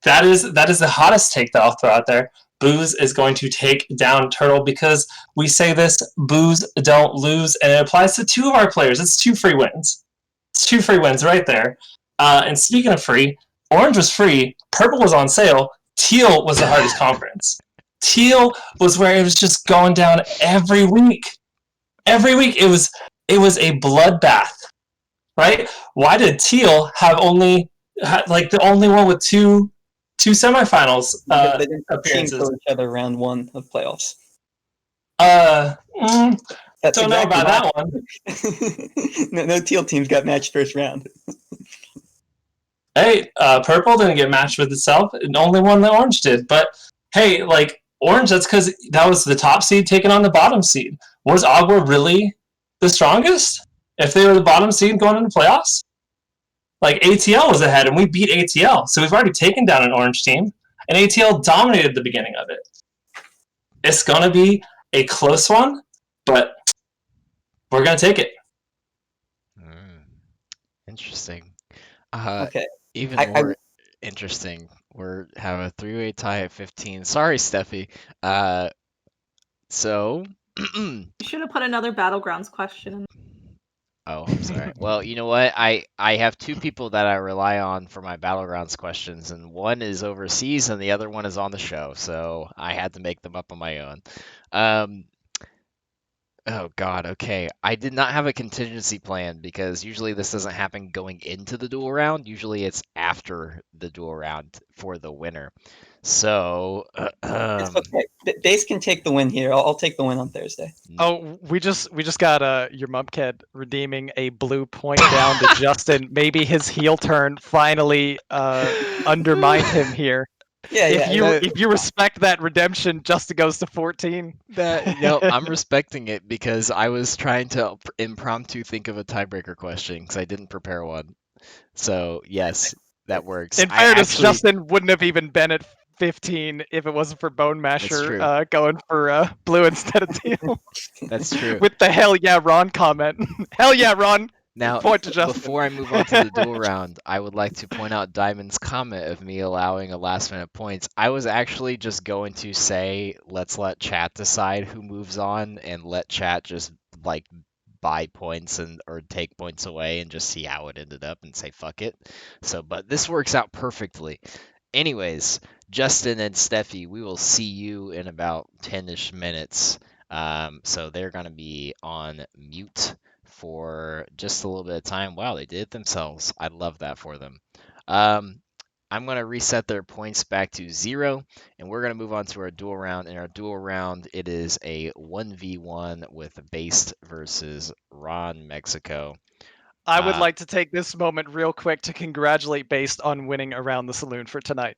D: That is the hottest take that I'll throw out there. Booze is going to take down Turtle because we say this, Booze don't lose, and it applies to two of our players. It's 2 free wins. It's 2 free wins right there. And speaking of free, Orange was free, Purple was on sale, Teal was the hardest conference. Teal was where it was just going down every week. Every week it was a bloodbath, right? Why did Teal have only like the only one with two semifinals
B: Because they didn't team
D: appearances?
B: kill each other round 1 of playoffs. That's
D: Don't know
B: exactly
D: about
B: why.
D: that one.
B: No teal teams got matched first round.
D: Hey, Purple didn't get matched with itself. And only one that Orange did. But hey, like Orange, that's because that was the top seed taking on the bottom seed. Was Agua really the strongest if they were the bottom seed going into playoffs? Like ATL was ahead, and we beat ATL, so we've already taken down an Orange team, and ATL dominated the beginning of it. It's gonna be a close one, but we're gonna take it.
A: Interesting.
B: Okay.
A: Even
B: I-
A: more interesting. We're have a 3-way tie at 15. Sorry, Steffi. So.
E: You should have put another Battlegrounds question in.
A: Oh, I'm sorry. Well, you know what? I have 2 people that I rely on for my Battlegrounds questions, and one is overseas and the other one is on the show, so I had to make them up on my own. Oh God, okay. I did not have a contingency plan because usually this doesn't happen going into the duel round. Usually it's after the duel round for the winner. So,
B: It's okay. Base can take the win here. I'll take the win on Thursday.
C: Oh, we just got your Mumkhead redeeming a blue point down to Justin. Maybe his heel turn finally undermined him here.
B: Yeah,
C: If you respect that redemption, Justin goes to 14.
A: I'm respecting it because I was trying to impromptu think of a tiebreaker question because I didn't prepare one. So yes, that works.
C: In fairness, Justin wouldn't have even been at 15 if it wasn't for Bone Masher going for blue instead of teal.
A: That's true.
C: With the hell yeah Ron comment. Hell yeah Ron.
A: Now, before I move on to the duel round, I would like to point out Diamond's comment of me allowing a last minute points. I was actually just going to say, let's let chat decide who moves on and let chat just like buy points or take points away and just see how it ended up and say fuck it. So, but this works out perfectly. Anyways, Justin and Steffi, we will see you in about 10-ish minutes. So they're going to be on mute for just a little bit of time. Wow, they did it themselves. I love that for them. I'm going to reset their points back to 0, and we're going to move on to our duel round. In our duel round, it is a 1v1 with Based versus Ron Mexico.
C: I would like to take this moment real quick to congratulate Based on winning around the saloon for tonight.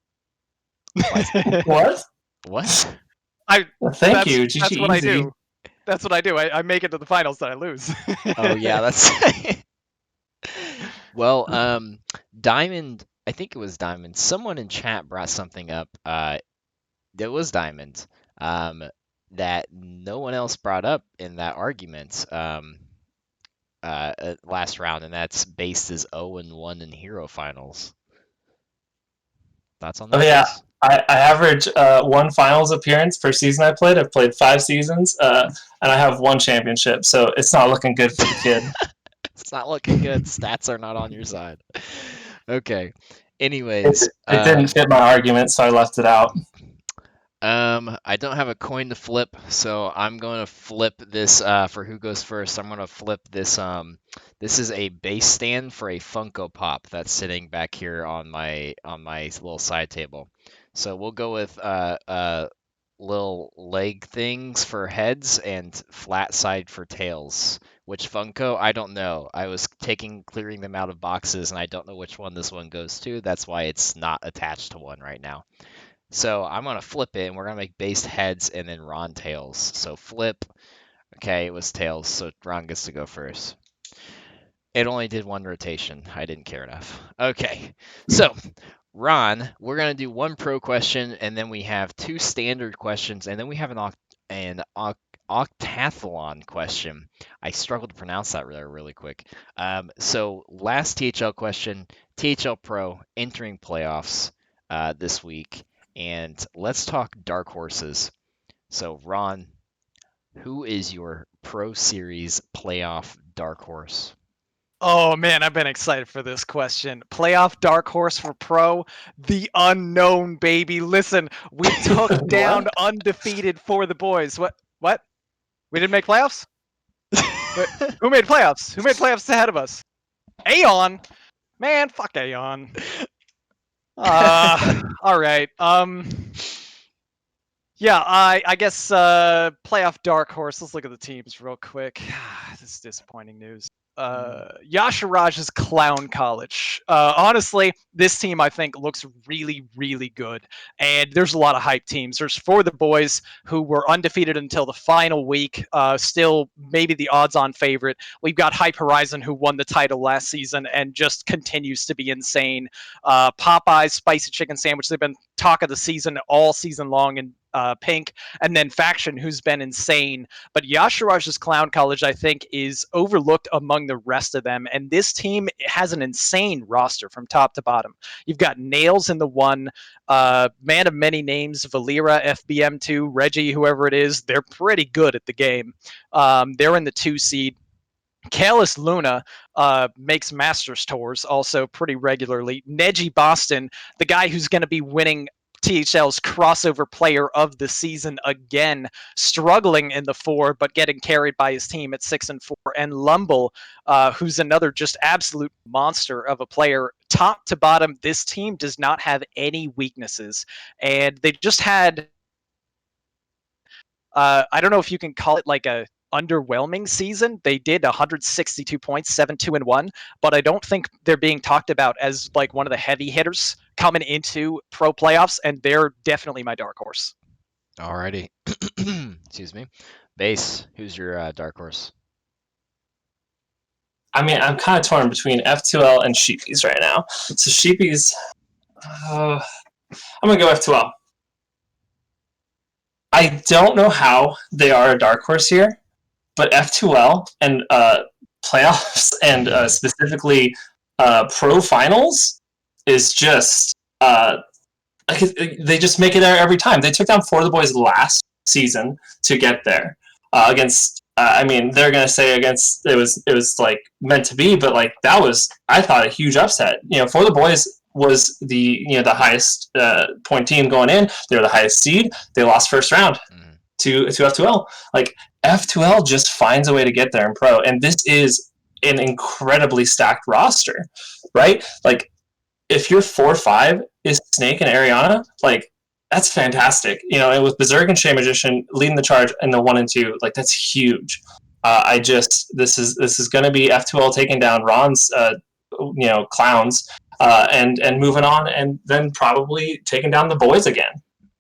D: What?
C: Thank
D: you.
C: That's what I do. That's what I do. I make it to the finals, then I lose.
A: Oh yeah, that's well. Diamond. I think it was Diamond. Someone in chat brought something up. It was Diamond. That no one else brought up in that argument. Last round, and that's Based as 0-1 in Hero Finals. Thoughts on that?
D: Oh yeah. I average 1 finals appearance per season I played. I've played 5 seasons, and I have 1 championship, so it's not looking good for the kid.
A: It's not looking good. Stats are not on your side. Okay. Anyways.
D: It didn't fit my argument, so I left it out.
A: I don't have a coin to flip, so I'm going to flip this for who goes first. I'm going to flip this. This is a base stand for a Funko Pop that's sitting back here on my little side table. So we'll go with little leg things for heads and flat side for tails. Which Funko? I don't know. I was clearing them out of boxes, and I don't know which one this one goes to. That's why it's not attached to one right now. So I'm going to flip it, and we're going to make base heads and then Ron tails. So flip. Okay, it was tails, so Ron gets to go first. It only did one rotation. I didn't care enough. Okay, so Ron, we're going to do one pro question, and then we have two standard questions, and then we have an octathlon question. I struggled to pronounce that really quick. So last THL question, THL Pro entering playoffs this week. And let's talk dark horses. So, Ron, who is your Pro Series playoff dark horse?
C: Oh man, I've been excited for this question. Playoff dark horse for pro, the unknown baby. Listen, we took down undefeated for the boys. What? What? We didn't make playoffs? Wait, who made playoffs? Who made playoffs ahead of us? Aeon. Man, fuck Aeon. All right. Yeah, I guess playoff dark horse. Let's look at the teams real quick. This is disappointing news. Yasharaj's Clown College. Honestly, this team I think looks really, really good, and there's a lot of hype teams. There's For the Boys, who were undefeated until the final week, still maybe the odds-on favorite. We've got Hype Horizon, who won the title last season and just continues to be insane. Popeye's Spicy Chicken Sandwich, they've been talk of the season all season long, and Pink, and then Faction, who's been insane. But Yasharaj's Clown College, I think, is overlooked among the rest of them. And this team has an insane roster from top to bottom. You've got Nails in the one, man of many names, Valera, FBM2, Reggie, whoever it is. They're pretty good at the game. They're in the 2 seed. Kalis Luna makes Masters tours also pretty regularly. Neji Boston, the guy who's going to be winning THL's crossover player of the season again, struggling in the 4, but getting carried by his team at 6-4. And Lumble, who's another just absolute monster of a player. Top to bottom, this team does not have any weaknesses. And they just had, I don't know if you can call it like a underwhelming season. They did 162 points, 7-2-1, but I don't think they're being talked about as like one of the heavy hitters coming into pro playoffs, and they're definitely my dark horse.
A: Alrighty. Excuse me. Base, who's your dark horse?
D: I mean, I'm kind of torn between F2L and Sheepies right now. So Sheepies, I'm going to go F2L. I don't know how they are a dark horse here, but F2L and playoffs and specifically pro finals is just they just make it there every time. They took down For the Boys last season to get there against. I mean, they're gonna say against it was like meant to be, but like that was, I thought, a huge upset. You know, For the Boys was the highest point team going in. They were the highest seed. They lost first round to F2L. Like F2L just finds a way to get there in pro, and this is an incredibly stacked roster, right? Like if your 4-5 is Snake and Ariana, like that's fantastic. You know, and with Berserk and Shea Magician leading the charge in the 1 and 2, like that's huge. This is going to be F2L taking down Ron's clowns and moving on, and then probably taking down the boys again.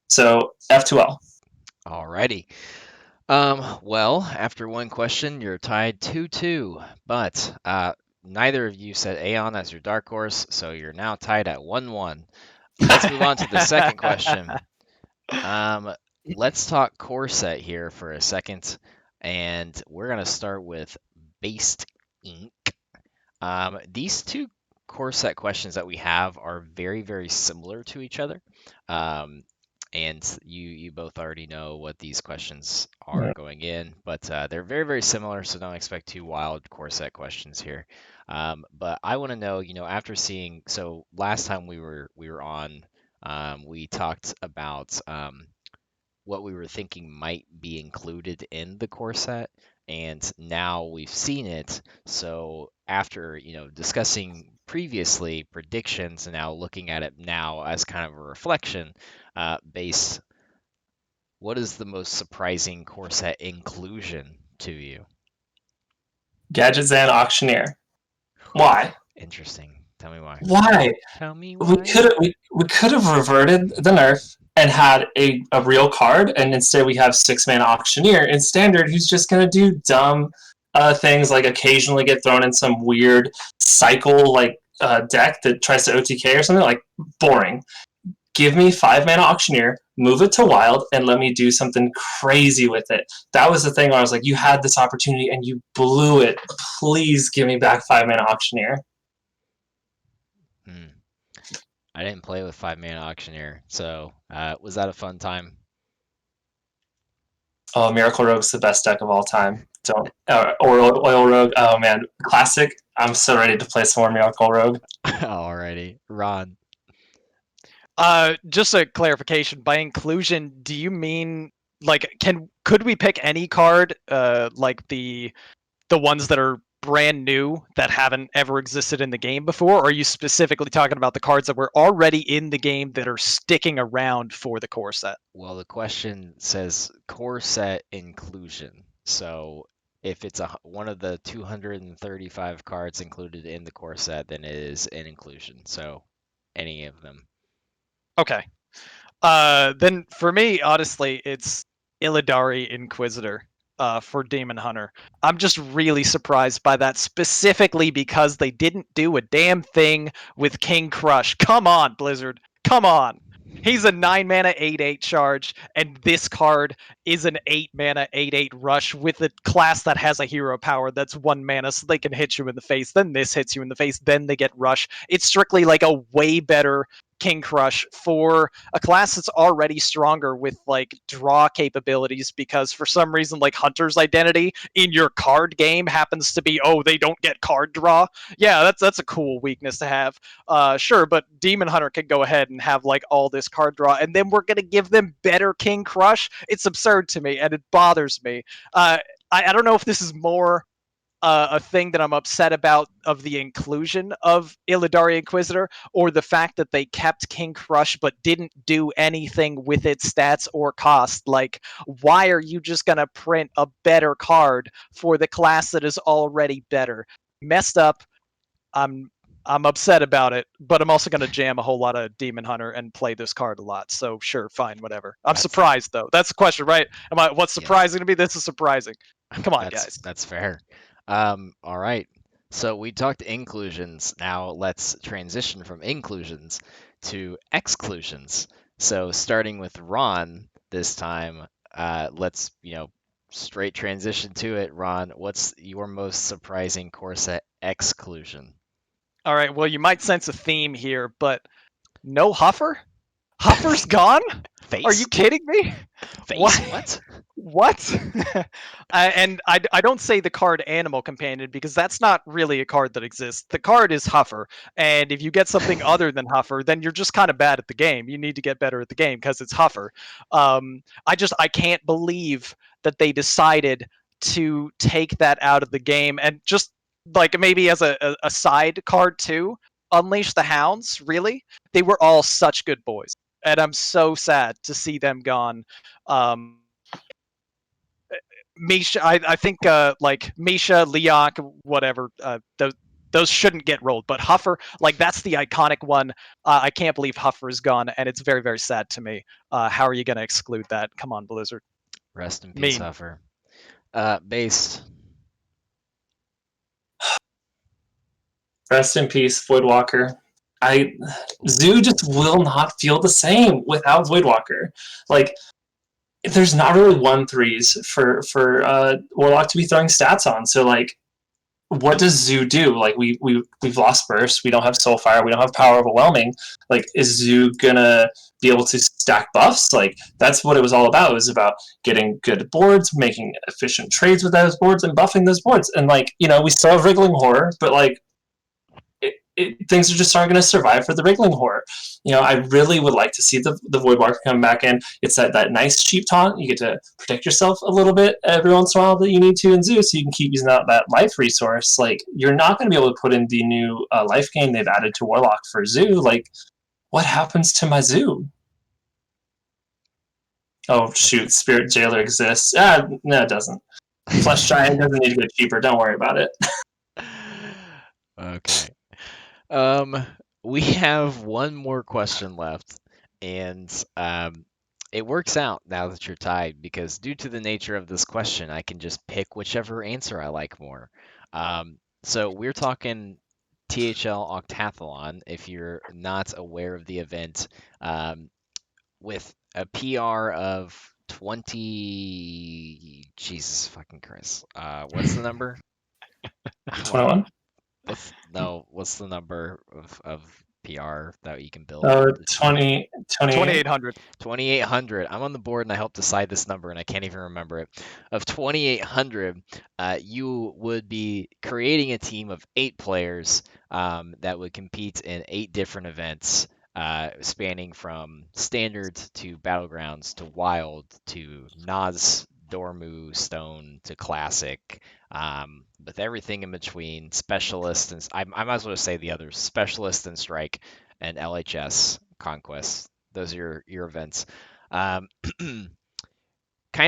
D: So F2L.
A: Alrighty. Well, after one question, you're tied 2-2, but neither of you said Aeon as your dark horse, so you're now tied at 1-1. Let's move on to the second question. Let's talk core set here for a second, and we're going to start with Based Ink. These two core set questions that we have are very, very similar to each other. And you both already know what these questions are going in, but they're very, very similar, so don't expect two wild core set questions here. But I want to know, after seeing, so last time we were on, we talked about what we were thinking might be included in the core set, and now we've seen it. So after discussing previously predictions and now looking at it now as kind of a reflection, base, what is the most surprising core set inclusion to you?
D: Gadget Zan Auctioneer. Why?
A: Interesting. Tell me why.
D: Why?
A: Tell me
D: We
A: why.
D: could have reverted the nerf and had a real card, and instead we have 6-mana Auctioneer in Standard who's just going to do dumb things, like occasionally get thrown in some weird cycle deck that tries to OTK or something. Like, boring. Give me 5-mana Auctioneer, move it to Wild, and let me do something crazy with it. That was the thing where I was like, you had this opportunity and you blew it. Please give me back 5-mana Auctioneer.
A: I didn't play with 5-mana Auctioneer, so was that a fun time?
D: Oh, Miracle Rogue's the best deck of all time. Don't or Oil Rogue. Oh man, classic. I'm so ready to play some more Miracle Rogue.
A: Alrighty, Ron.
C: Just a clarification. By inclusion, do you mean like could we pick any card, like the ones that are brand new that haven't ever existed in the game before? Or are you specifically talking about the cards that were already in the game that are sticking around for the core set?
A: Well, the question says core set inclusion. So if it's one of the 235 cards included in the core set, then it is an inclusion. So any of them.
C: Okay. Then for me, honestly, it's Illidari Inquisitor for Demon Hunter. I'm just really surprised by that, specifically because they didn't do a damn thing with King Crush. Come on, Blizzard. Come on. He's a 9-mana 8/8 charge, and this card is an 8-mana 8/8 rush with a class that has a hero power that's 1 mana, so they can hit you in the face. Then this hits you in the face, then they get rush. It's strictly like a way better King Crush for a class that's already stronger with like draw capabilities, because for some reason like Hunter's identity in your card game happens to be, oh, they don't get card draw. Yeah, that's a cool weakness to have. Sure, but Demon Hunter can go ahead and have like all this card draw, and then we're gonna give them better King Crush. It's absurd to me, and it bothers me. I don't know if this is more a thing that I'm upset about of the inclusion of Illidari Inquisitor, or the fact that they kept King Crush but didn't do anything with its stats or cost. Like, why are you just gonna print a better card for the class that is already better? Messed up. I'm upset about it, but I'm also gonna jam a whole lot of Demon Hunter and play this card a lot. So sure, fine, whatever. I'm
A: That's-
C: surprised though. That's the question, right? What's
A: Yeah.
C: surprising to me? This is surprising. Come on, guys.
A: That's fair. All right. So we talked inclusions. Now let's transition from inclusions to exclusions. So starting with Ron this time, let's straight transition to it. Ron, what's your most surprising core set exclusion?
C: All right, well, you might sense a theme here, but no Huffer? Huffer's gone?
A: Face?
C: Are you kidding me?
A: Face?
C: What? What? And I don't say the card Animal Companion, because that's not really a card that exists. The card is Huffer, and if you get something other than Huffer, then you're just kind of bad at the game. You need to get better at the game because it's Huffer. I can't believe that they decided to take that out of the game, and just like maybe as a side card too, Unleash the Hounds. Really, they were all such good boys, and I'm so sad to see them gone. Misha, I think like Misha, Leok, whatever, those shouldn't get rolled. But Huffer, like, that's the iconic one. I can't believe Huffer is gone, and it's very, very sad to me. How are you going to exclude that? Come on, Blizzard.
A: Rest in peace,
C: Mean.
A: Huffer. Base.
D: Rest in peace, Voidwalker. Zoo just will not feel the same without Voidwalker. Like, there's not really 1/3s for Warlock to be throwing stats on. So like, what does Zoo do? Like, we've lost Burst. We don't have Soulfire. We don't have Power Overwhelming. Like, is Zoo gonna be able to stack buffs? Like, that's what it was all about. It was about getting good boards, making efficient trades with those boards, and buffing those boards. And like, we still have Wriggling Horror, but like, things are just aren't going to survive for the wriggling horror. I really would like to see the Voidwalker come back in. It's that nice cheap taunt. You get to protect yourself a little bit every once in a while that you need to in Zoo, so you can keep using that life resource. Like, you're not going to be able to put in the new life gain they've added to Warlock for Zoo. Like, what happens to my Zoo? Oh, shoot, Spirit Jailer exists. No, it doesn't. Flesh Giant doesn't need to get cheaper. Don't worry about it.
A: Okay. We have one more question left, and it works out now that you're tied because due to the nature of this question, I can just pick whichever answer I like more. So we're talking THL Octathlon. If you're not aware of the event, with a PR of 20. Jesus fucking Christ. What's the number?
D: 21?
A: What's the number of PR that you can build?
D: 28.
C: 2800.
A: 2800. I'm on the board and I helped decide this number and I can't even remember it. Of 2800, you would be creating a team of 8 players that would compete in 8 different events, spanning from standard to battlegrounds to wild to Nas, Dormu, Stone to classic, with everything in between, specialist and I might as well say the others: specialist and strike, and LHS conquest. Those are your events. Kind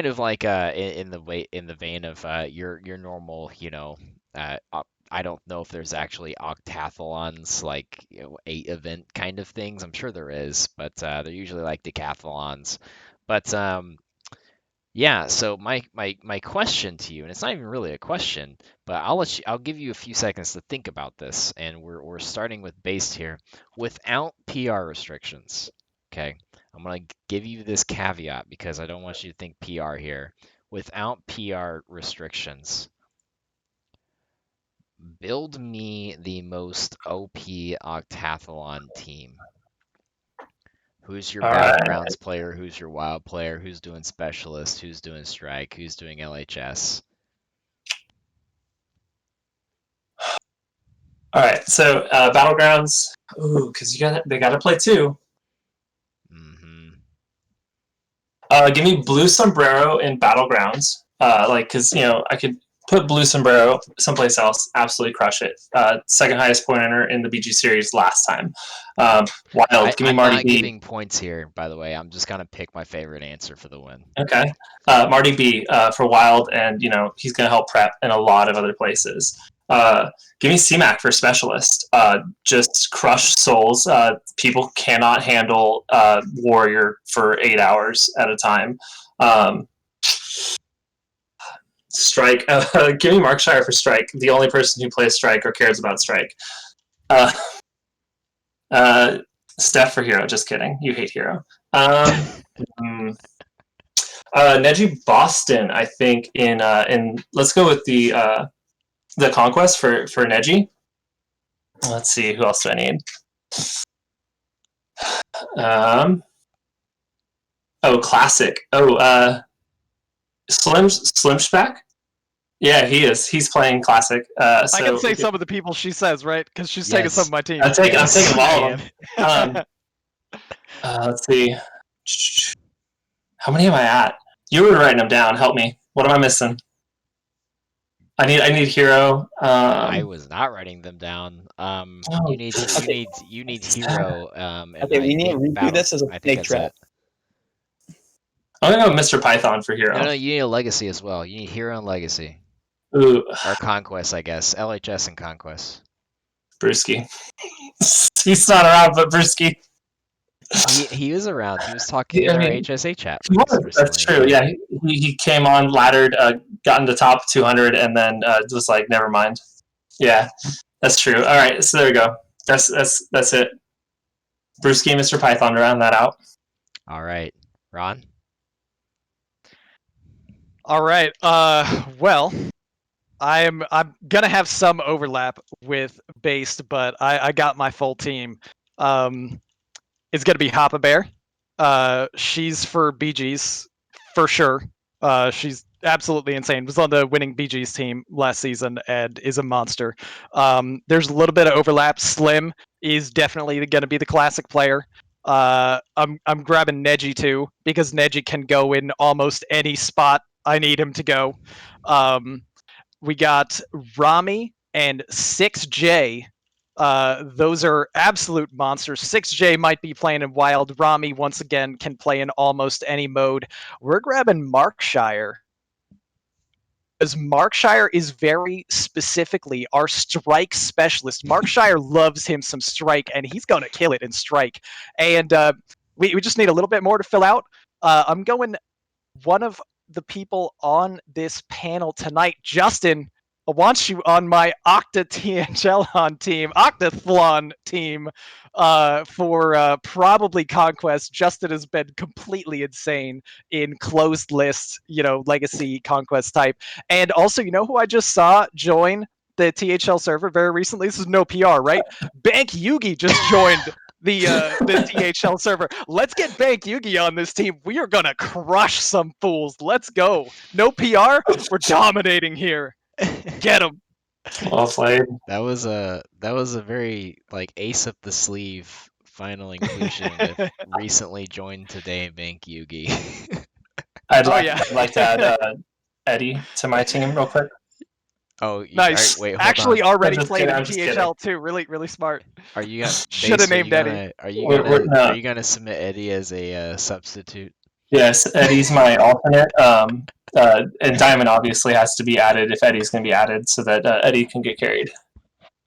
A: of like in the vein of your normal, I don't know if there's actually octathlons, like 8 event kind of things. I'm sure there is, but they're usually like decathlons. But yeah, so my question to you, and it's not even really a question, but I'll give you a few seconds to think about this, and we're starting with based here, without PR restrictions. Okay, I'm gonna give you this caveat because I don't want you to think PR here. Without PR restrictions, build me the most OP octathlon team. Who's your
D: All right.
A: Battlegrounds player? Who's your Wild player? Who's doing Specialist? Who's doing Strike? Who's doing LHS?
D: All right. So Battlegrounds. Ooh, because they got to play 2.
A: Mm-hmm.
D: Give me Blue Sombrero in Battlegrounds. Because I could put Blue Sombrero someplace else, absolutely crush it. Second highest point earner in the BG series last time. Wild. Give me
A: I'm
D: Marty
A: not
D: B.
A: giving points here, by the way. I'm just gonna pick my favorite answer for the win.
D: Okay. Marty B for Wild, and he's going to help prep in a lot of other places. Give me CMAC for Specialist. Just crush souls. People cannot handle Warrior for 8 hours at a time. Strike. Give me Markshire for Strike. The only person who plays Strike or cares about Strike. Steph for Hero. Just kidding. You hate Hero. Neji Boston, I think. In let's go with the Conquest for Neji. Let's see. Who else do I need? Classic. Slimshback. Yeah, he is. He's playing Classic.
C: I can say some of the people she says, right? Because she's taking some of my team.
D: I'm taking all
A: I
D: of them. Let's see. How many am I at? You were writing them down. Help me. What am I missing? I need Hero.
A: I was not writing them down. You need Hero.
B: Okay, we need to redo this as a snake trap.
D: I'm gonna go Mr. Python for Hero.
A: No, you need a Legacy as well. You need Hero and Legacy.
D: Ooh.
A: Or Conquest, I guess. LHS and Conquest.
D: Brewski. He's not around, but Brewski.
A: He was around. He was talking in our HSA chat.
D: That's true. Yeah, he came on, laddered, got into top 200, and then was like, never mind. Yeah, that's true. All right, so there we go. That's it. Brewski and Mr. Python to round that out.
A: All right, Ron.
C: All right. Well, I'm gonna have some overlap with Based, but I got my full team. It's gonna be Hoppa Bear. She's for BGs for sure. She's absolutely insane. Was on the winning BG's team last season and is a monster. There's a little bit of overlap. Slim is definitely going to be the classic player. I'm grabbing Neji too because Neji can go in almost any spot I need him to go. We got Rami and 6J. Those are absolute monsters. 6J might be playing in Wild. Rami, once again, can play in almost any mode. We're grabbing Markshire. As Markshire is very specifically our strike specialist. Markshire loves him some strike, and he's going to kill it in strike. And we just need a little bit more to fill out. I'm going one of the people on this panel tonight, Justin. I want you on my Octathlon team for probably Conquest. Justin has been completely insane in closed lists, legacy Conquest type. And also, you know who I just saw join the THL server very recently? This is no PR, right? Bank Yugi just joined the THL server. Let's get Bank Yugi on this team. We are gonna crush some fools. Let's go. No PR. We're dominating here. Get him.
D: Well played.
A: That was a very like ace up the sleeve final inclusion with recently joined today Bank Yugi.
D: I'd
C: Oh,
D: like,
C: yeah.
D: I'd like to add Eddie to my team real quick.
A: Oh,
C: Nice.
A: wait, hold
C: Actually,
A: on.
C: already
D: I'm just
C: played
D: kidding,
C: in
D: I'm just
C: THL too. Really, really smart.
A: Are you gonna
C: Should have named Eddie.
A: Are you
D: We're
A: gonna
D: not.
A: are you gonna submit Eddie as a substitute?
D: Yes, Eddie's my alternate. And Diamond obviously has to be added if Eddie's going to be added, so that Eddie can get carried.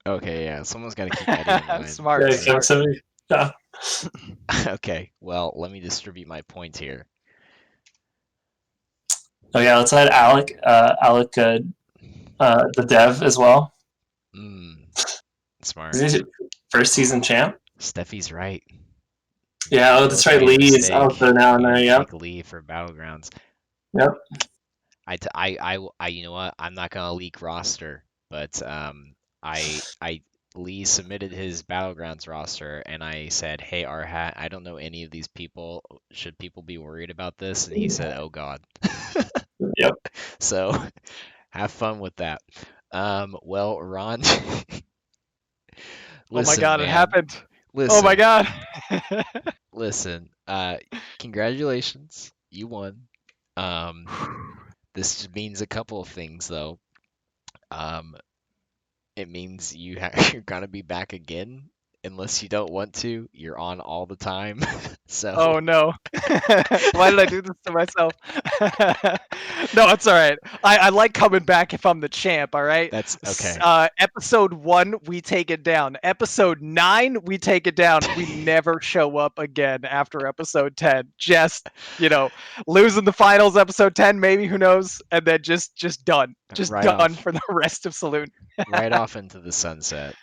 A: Okay, yeah, someone's got to keep Eddie in mind.
C: Smart.
D: Yeah,
C: Smart.
D: so, yeah.
A: Okay, well, let me distribute my points here.
D: Oh yeah, let's add Alec. The dev as well.
A: Smart.
D: Is he first season champ?
A: Steffi's right.
D: Yeah,
A: You
D: that's
A: both
D: right.
A: made a
D: Lee is
A: mistake.
D: also now in
A: You
D: there.
A: didn't
D: Yep.
A: take Lee for Battlegrounds.
D: Yep.
A: You know what? I'm not gonna leak roster, but Lee submitted his Battlegrounds roster, and I said, "Hey, Arhat, I don't know any of these people. Should people be worried about this?" And he said, "Oh God."
D: Yep.
A: So, have fun with that. Well, Ron.
C: Oh my
A: Listen,
C: God,
A: man.
C: it happened.
A: Listen.
C: Oh my God.
A: Listen. Congratulations. You won. This means a couple of things, though. It means you're gonna be back again, unless you don't want to. You're on all the time. So.
C: Oh no. Why did I do this to myself? No, it's all right. I like coming back if I'm the champ, all right?
A: That's okay.
C: Episode 1, we take it down. Episode 9, we take it down. We never show up again after episode 10. Just, losing the finals, episode 10, maybe, who knows? And then just done. Just
A: Right
C: done
A: off.
C: for the rest of Saloon.
A: Right off into the sunset.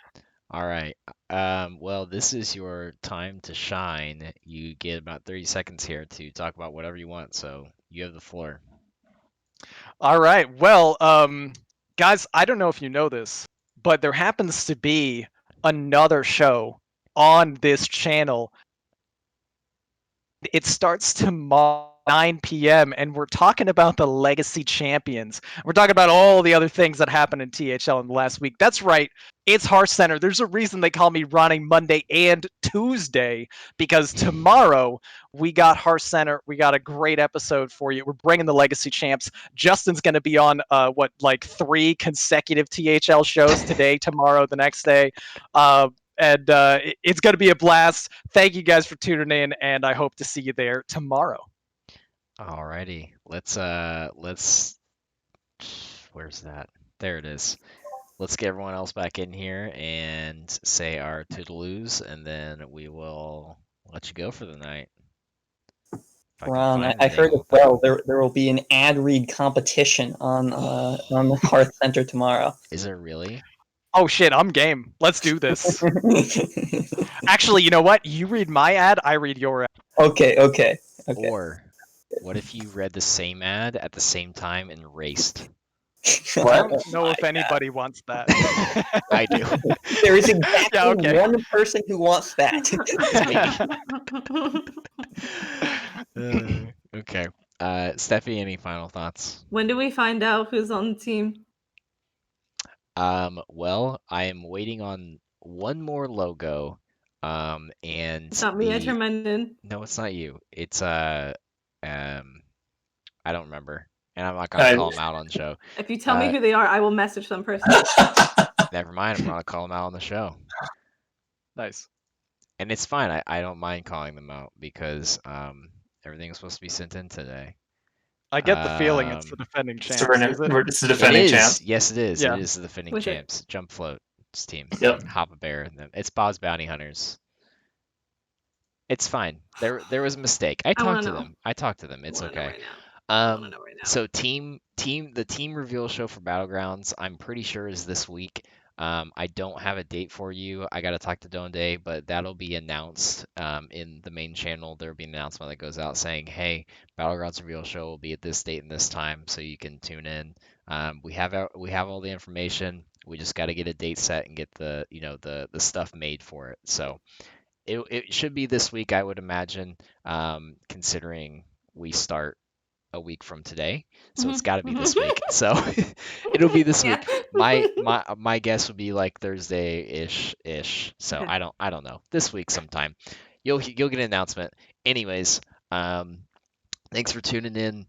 A: All right. Well, this is your time to shine. You get about 30 seconds here to talk about whatever you want, so you have the floor.
C: All right. Well, guys, I don't know if you know this, but there happens to be another show on this channel. It starts tomorrow. 9 p.m. and we're talking about the Legacy Champions. We're talking about all the other things that happened in THL in the last week. That's right. It's Hearth Center. There's a reason they call me running Monday and Tuesday, because tomorrow we got Hearth Center. We got a great episode for you. We're bringing the Legacy Champs. Justin's going to be on 3 consecutive THL shows today, tomorrow, the next day. And it's going to be a blast. Thank you guys for tuning in, and I hope to see you there tomorrow.
A: Alrighty, let's where's that? There it is. Let's get everyone else back in here and say our toodaloos, and then we will let you go for the night.
B: Ron, I heard as well there will be an ad read competition on the Hearth Center tomorrow.
A: Is there really?
C: Oh shit, I'm game. Let's do this. Actually, you know what? You read my ad, I read your ad.
B: Okay.
A: Or what if you read the same ad at the same time and raced?
C: I don't know if anybody wants that.
A: I do.
B: There is exactly one person who wants that.
A: Okay. So Steffi, any final thoughts?
E: When do we find out who's on the team?
A: Well, I am waiting on one more logo. And
E: It's not me, I turn mine in.
A: no, it's not you. It's I don't remember, and I'm not gonna call them out on the show.
E: If you tell me who they are, I will message them personally.
A: Never mind, I'm gonna call them out on the show.
C: Nice.
A: And it's fine. I don't mind calling them out because everything's supposed to be sent in today.
C: I get the feeling it's the defending champs.
D: It's the defending champs.
A: Yes, it is.
C: Yeah.
A: It is the defending
E: Which
A: champs. Jump Float's team.
D: Yep.
A: Hop a Bear. And them. It's Bob's Bounty Hunters. It's fine. There was a mistake. I talked to them. It's okay. So the team reveal show for Battlegrounds, I'm pretty sure is this week. I don't have a date for you. I got to talk to Donde, but that'll be announced in the main channel. There'll be an announcement that goes out saying, hey, Battlegrounds reveal show will be at this date and this time, so you can tune in. We have all the information. We just got to get a date set and get the stuff made for it. So it should be this week, I would imagine, considering we start a week from today, so it's got to be this week. So it'll be this week. My guess would be like Thursday-ish. So
E: Okay.
A: I don't know. This week sometime. You'll get an announcement. Anyways, thanks for tuning in.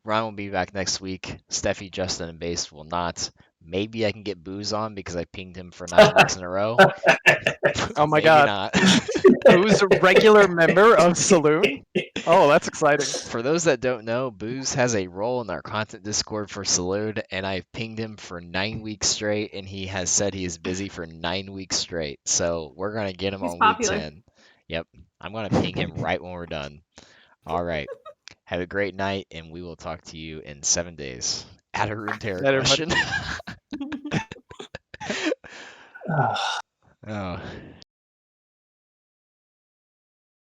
A: Ryan will be back next week. Steffi, Justin, and Base will not. Maybe I can get Booze on because I pinged him for 9 weeks in a row.
C: Oh my
A: Maybe
C: god.
A: not.
C: Who's a regular member of Saloon? Oh, that's exciting.
A: For those that don't know, Booze has a role in our content Discord for Saloon, and I've pinged him for 9 weeks straight, and he has said he is busy for 9 weeks straight. So we're gonna get him
E: He's
A: on
E: popular.
A: week 10. Yep, I'm gonna ping him right when we're done. All right. Have a great night, and we will talk to you in 7 days. Add a room terror
C: Later, bud.
A: question. Oh.